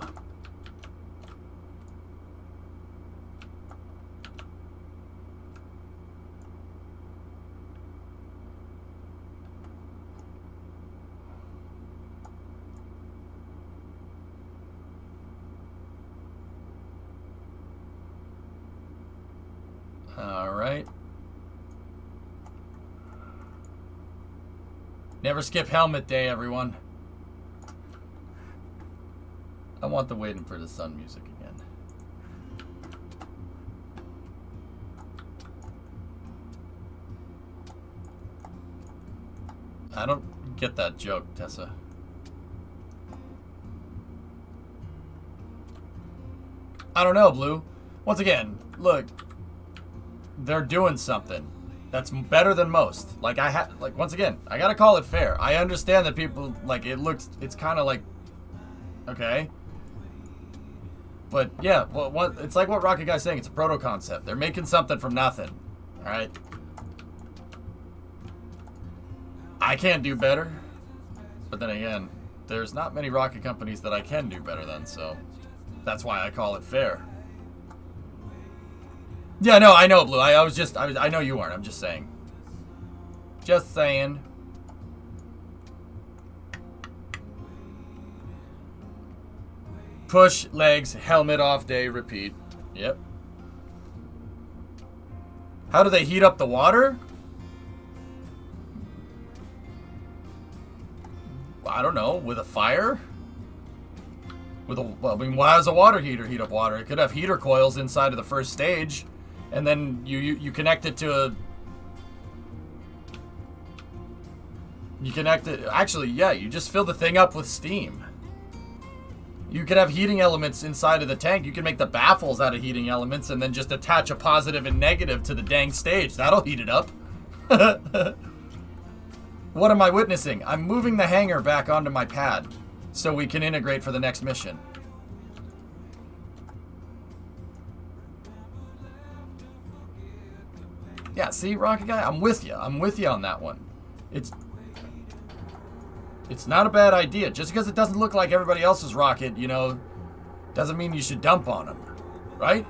A: All right. Never skip helmet day, everyone. I want the waiting for the sun music again. I don't get that joke, Tessa. I don't know, Blue. Once again, look. They're doing something that's better than most. Like, once again, I gotta call it fair. I understand that people, like, it's kind of like, okay. But, yeah, well, it's like what Rocket Guy's saying. It's a proto-concept. They're making something from nothing. Alright? I can't do better. But then again, there's not many rocket companies that I can do better than, so that's why I call it fair. Yeah, no, I know, Blue. I know you aren't. I'm just saying. Just saying. Push, legs, helmet off day, repeat. Yep. How do they heat up the water? I don't know. With a fire? Well, I mean, why does a water heater heat up water? It could have heater coils inside of the first stage. And then you connect it to a... You connect it... Actually, yeah, you just fill the thing up with steam. You could have heating elements inside of the tank. You can make the baffles out of heating elements and then just attach a positive and negative to the dang stage. That'll heat it up. What am I witnessing? I'm moving the hangar back onto my pad so we can integrate for the next mission. Yeah, see, Rocket Guy? I'm with you. I'm with you on that one. It's not a bad idea. Just because it doesn't look like everybody else's rocket, you know, doesn't mean you should dump on them. Right?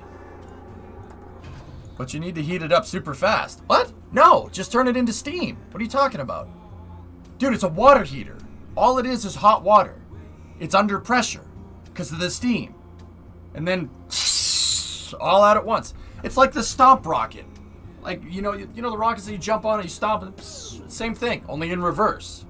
A: But you need to heat it up super fast. What? No, just turn it into steam. What are you talking about? Dude, it's a water heater. All it is hot water. It's under pressure because of the steam. And then all out at once. It's like the stomp rocket. Like, you know the rockets that you jump on and you stomp, and same thing, only in reverse.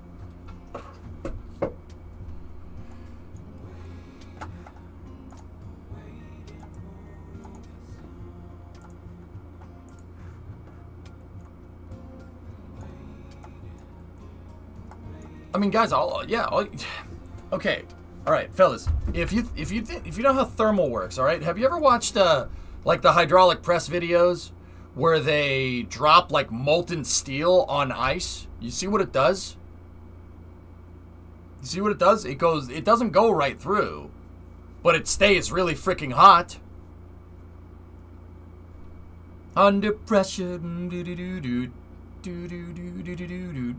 A: I mean, guys, okay, all right, fellas. If you know how thermal works, all right, have you ever watched like the hydraulic press videos where they drop like molten steel on ice? You see what it does? You see what it does? It doesn't go right through, but it stays really freaking hot. Under pressure, do-do-do-do, do-do-do-do-do-do.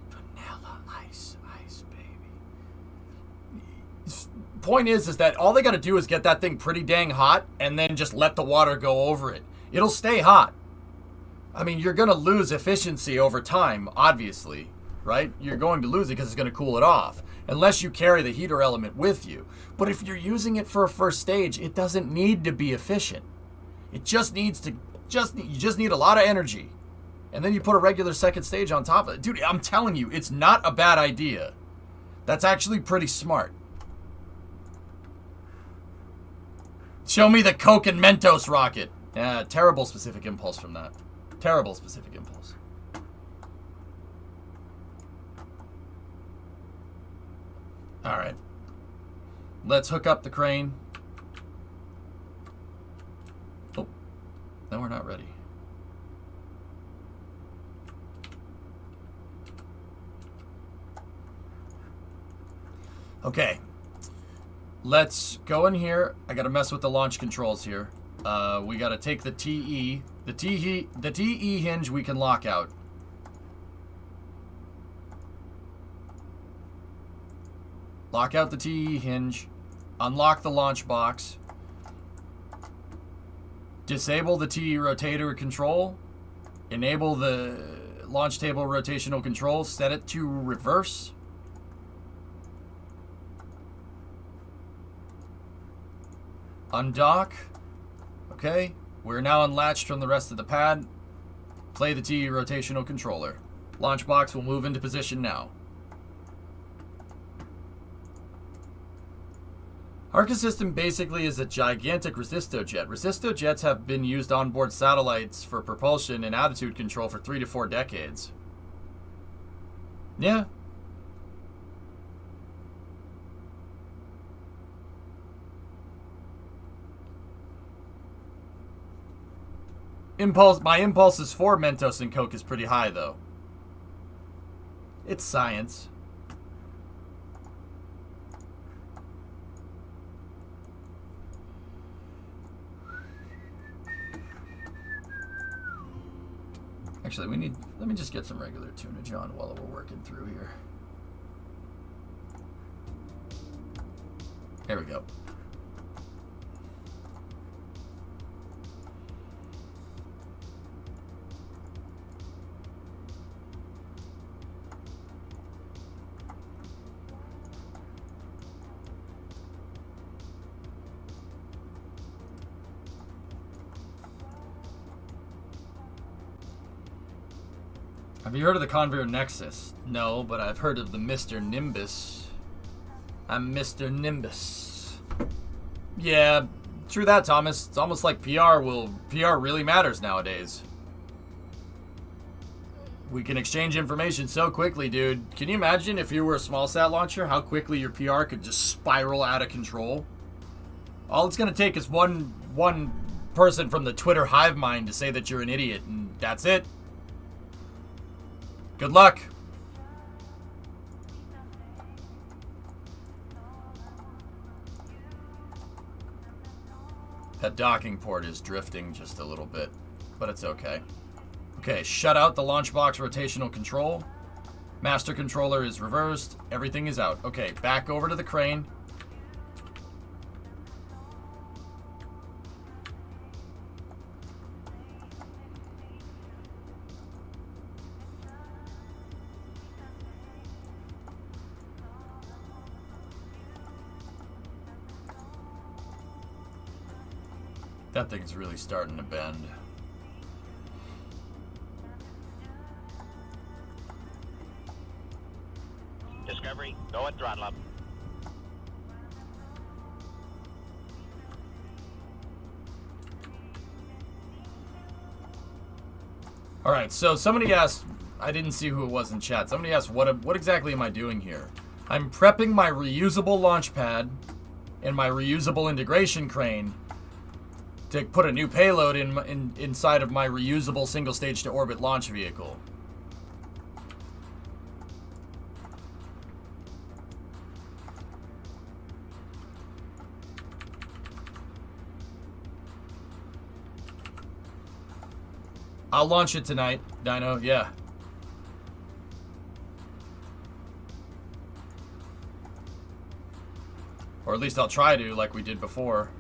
A: Vanilla ice, baby. Point is that all they got to do is get that thing pretty dang hot and then just let the water go over it. It'll stay hot. I mean, you're going to lose efficiency over time, obviously, right? You're going to lose it because it's going to cool it off, unless you carry the heater element with you. But if you're using it for a first stage, it doesn't need to be efficient. It just needs to, you just need a lot of energy. And then you put a regular second stage on top of it. Dude, I'm telling you, it's not a bad idea. That's actually pretty smart. Show me the Coke and Mentos rocket. Yeah, terrible specific impulse from that. Terrible specific impulse. Alright. Let's hook up the crane. Oh. No, we're not ready. Okay. Let's go in here. I gotta mess with the launch controls here. We gotta take the TE. The TE hinge we can lock out. Lock out the TE hinge. Unlock the launch box. Disable the TE rotator control. Enable the launch table rotational control. Set it to reverse. Undock. Okay. We're now unlatched from the rest of the pad. Play the TE rotational controller. Launch box will move into position now. Arca system basically is a gigantic resistojet. Resistojets have been used on board satellites for propulsion and attitude control for 3 to 4 decades. Yeah. My impulses for Mentos and Coke is pretty high, though. It's science. Actually, let me just get some regular tuna, John, while we're working through here. There we go. Have you heard of the Convair Nexus? No, but I've heard of the Mr. Nimbus. I'm Mr. Nimbus. Yeah, true that, Thomas. It's almost like PR really matters nowadays. We can exchange information so quickly, dude. Can you imagine if you were a small sat launcher, how quickly your PR could just spiral out of control? All it's going to take is one person from the Twitter hive mind to say that you're an idiot, and that's it. Good luck. That docking port is drifting just a little bit, but it's okay. Okay, shut out the launch box rotational control. Master controller is reversed. Everything is out. Okay, back over to the crane. That thing's really starting to bend.
B: Discovery, go at throttle up.
A: All right, so somebody asked, I didn't see who it was in chat. Somebody asked, what exactly am I doing here? I'm prepping my reusable launch pad and my reusable integration crane to put a new payload inside of my reusable single stage to orbit launch vehicle. I'll launch it tonight, Dino, yeah. Or at least I'll try to, like we did before.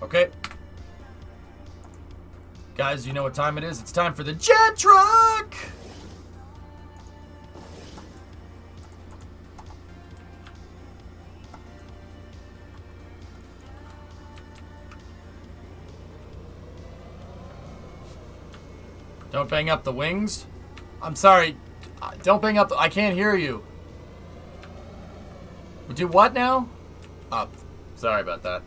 A: Okay. Guys, you know what time it is? It's time for the jet truck! Don't bang up the wings. I'm sorry. Don't bang up I can't hear you. Do what now? Oh, sorry about that.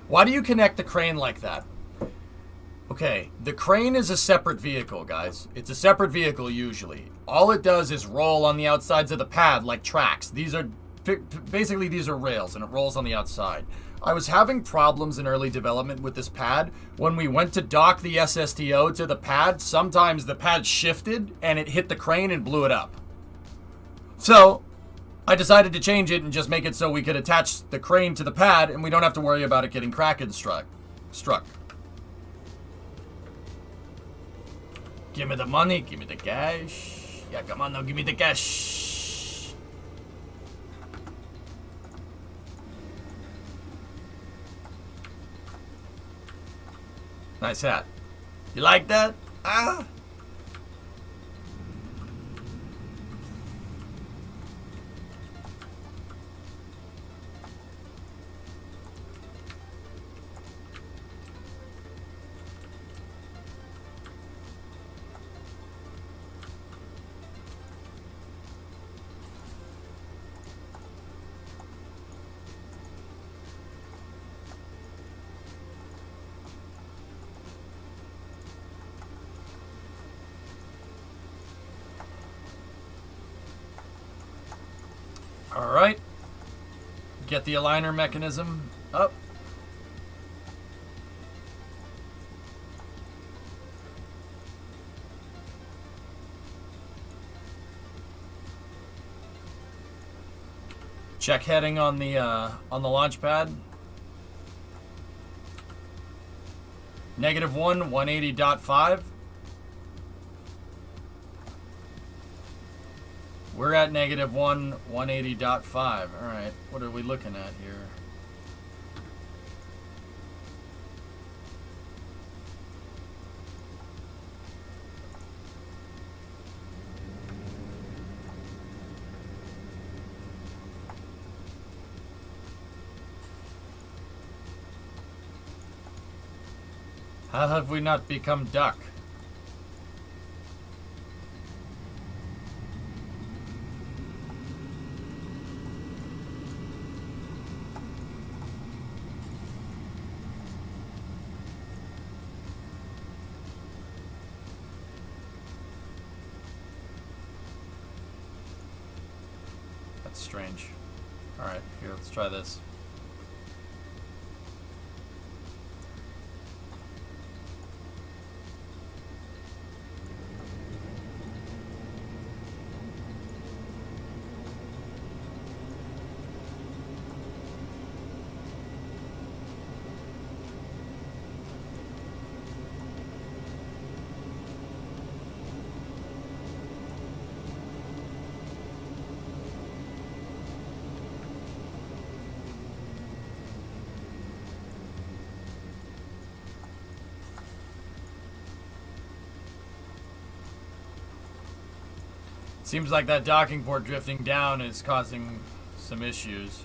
A: Why do you connect the crane like that? Okay, the crane is a separate vehicle, guys. It's a separate vehicle usually. All it does is roll on the outsides of the pad like tracks. These are basically rails and it rolls on the outside. I was having problems in early development with this pad. When we went to dock the SSTO to the pad, sometimes the pad shifted and it hit the crane and blew it up. So I decided to change it and just make it so we could attach the crane to the pad and we don't have to worry about it getting Kraken struck. Give me the money, give me the cash. Yeah, come on now, give me the cash. Nice hat. You like that? Ah? Alright. Get the aligner mechanism up. Check heading on the launch pad. -1, 180.5. We're at -1, 180.5. Alright, what are we looking at here? How have we not become duck? strange. Alright, here, let's try this. Seems like that docking port drifting down is causing some issues.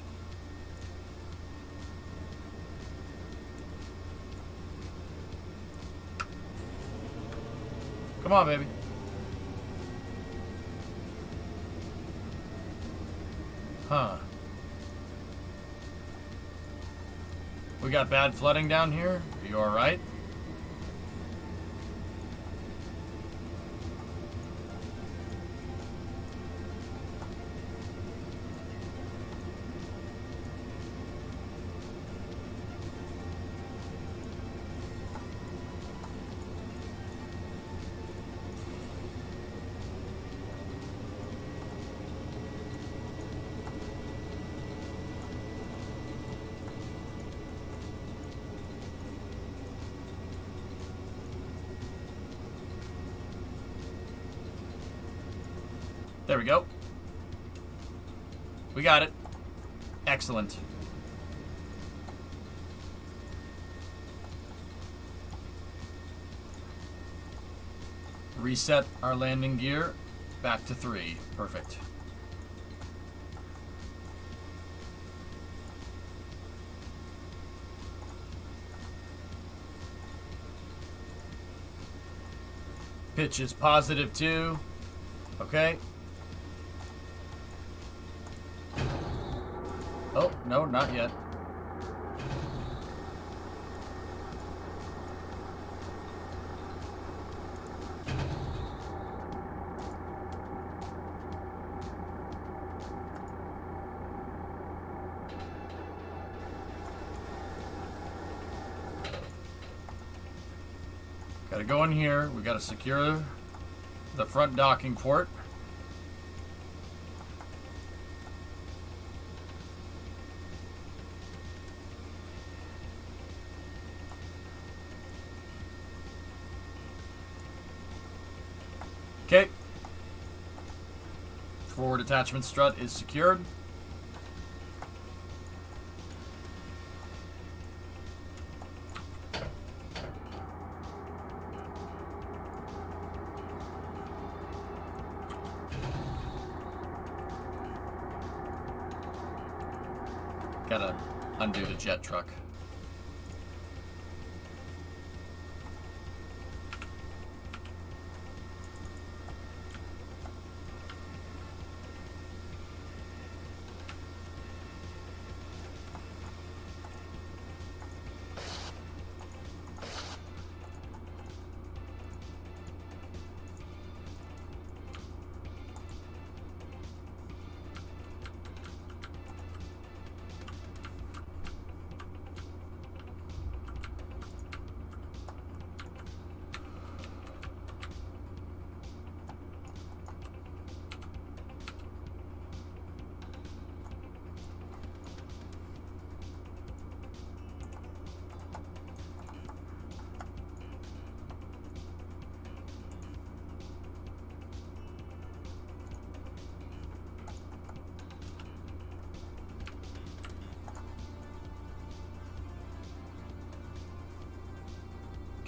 A: Come on, baby. Huh. We got bad flooding down here? Are you alright? There we go. We got it. Excellent. Reset our landing gear back to 3. Perfect. Pitch is positive 2. Okay. Oh, no, not yet. Gotta go in here. We gotta secure the front docking port. Okay. Forward attachment strut is secured. Gotta undo the jet truck.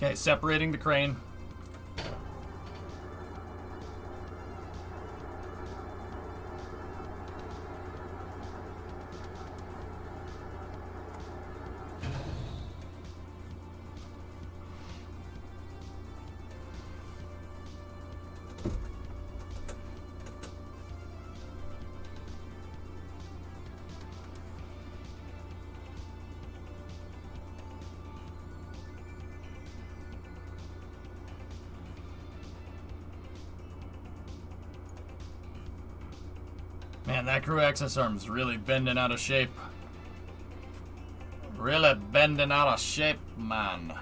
A: Okay, separating the crane. Man, that crew exosarm's really bending out of shape. Really bending out of shape, man.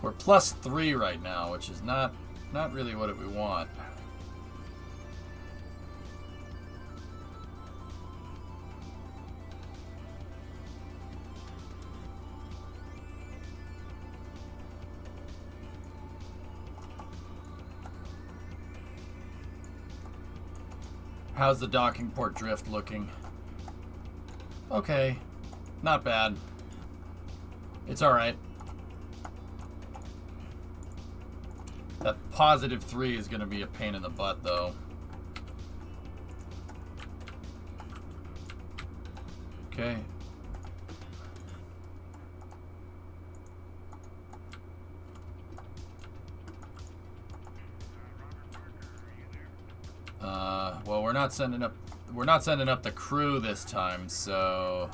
A: We're +3 right now, which is not really what we want. How's the docking port drift looking? Okay, not bad. It's all right. That +3 is going to be a pain in the butt, though. Okay. Well, we're not sending up the crew this time, so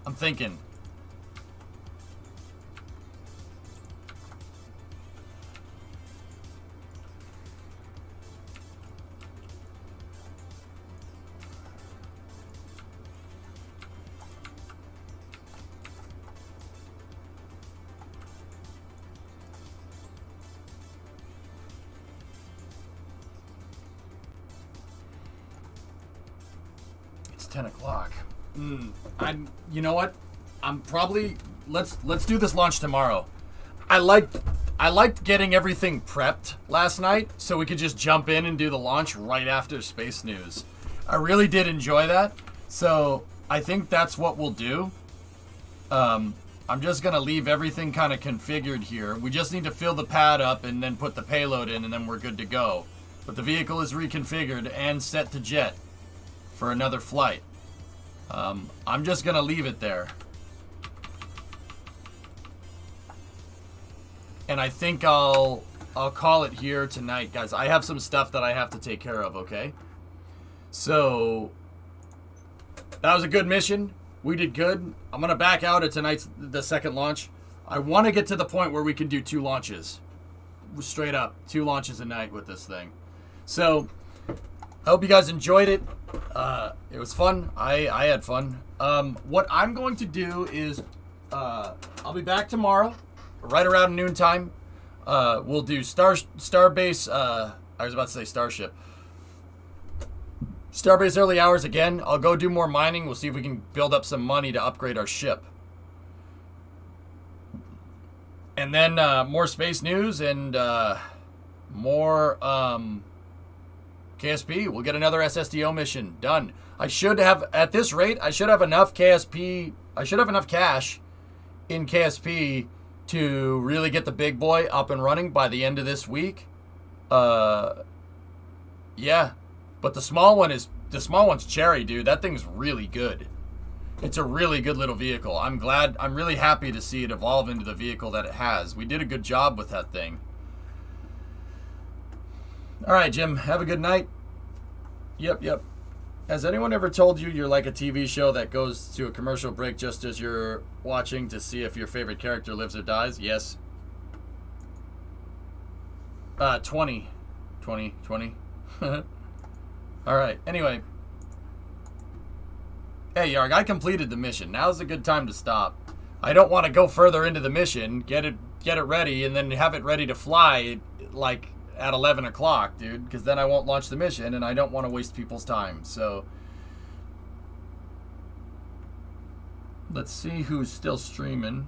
A: I'm thinking. It's 10 o'clock. You know what? I'm probably let's do this launch tomorrow. I liked getting everything prepped last night so we could just jump in and do the launch right after Space News. I really did enjoy that. So I think that's what we'll do. I'm just gonna leave everything kind of configured here. We just need to fill the pad up and then put the payload in, and then we're good to go. But the vehicle is reconfigured and set to jet for another flight. I'm just gonna leave it there. And I think I'll call it here tonight, guys. I have some stuff that I have to take care of, okay? So that was a good mission. We did good. I'm gonna back out at the second launch. I want to get to the point where we can do 2 launches. Straight up, 2 launches a night with this thing. So I hope you guys enjoyed it. It was fun. I had fun. What I'm going to do is I'll be back tomorrow, right around noontime. We'll do Starbase. I was about to say Starship. Starbase early hours again. I'll go do more mining. We'll see if we can build up some money to upgrade our ship. And then more Space News and more KSP. We'll get another SSDO mission done. I should have, at this rate, I should have enough KSP. I should have enough cash in KSP to really get the big boy up and running by the end of this week. Yeah, but the small one's cherry, dude. That thing's really good. It's a really good little vehicle. I'm really happy to see it evolve into the vehicle that it has. We did a good job with that thing. All right, Jim, have a good night. Yep. Has anyone ever told you you're like a TV show that goes to a commercial break just as you're watching to see if your favorite character lives or dies? Yes. 20. All right, anyway. Hey, Yarg, I completed the mission. Now's a good time to stop. I don't want to go further into the mission, get it ready, and then have it ready to fly, like, at 11 o'clock, dude, because then I won't launch the mission, and I don't want to waste people's time. So let's see who's still streaming.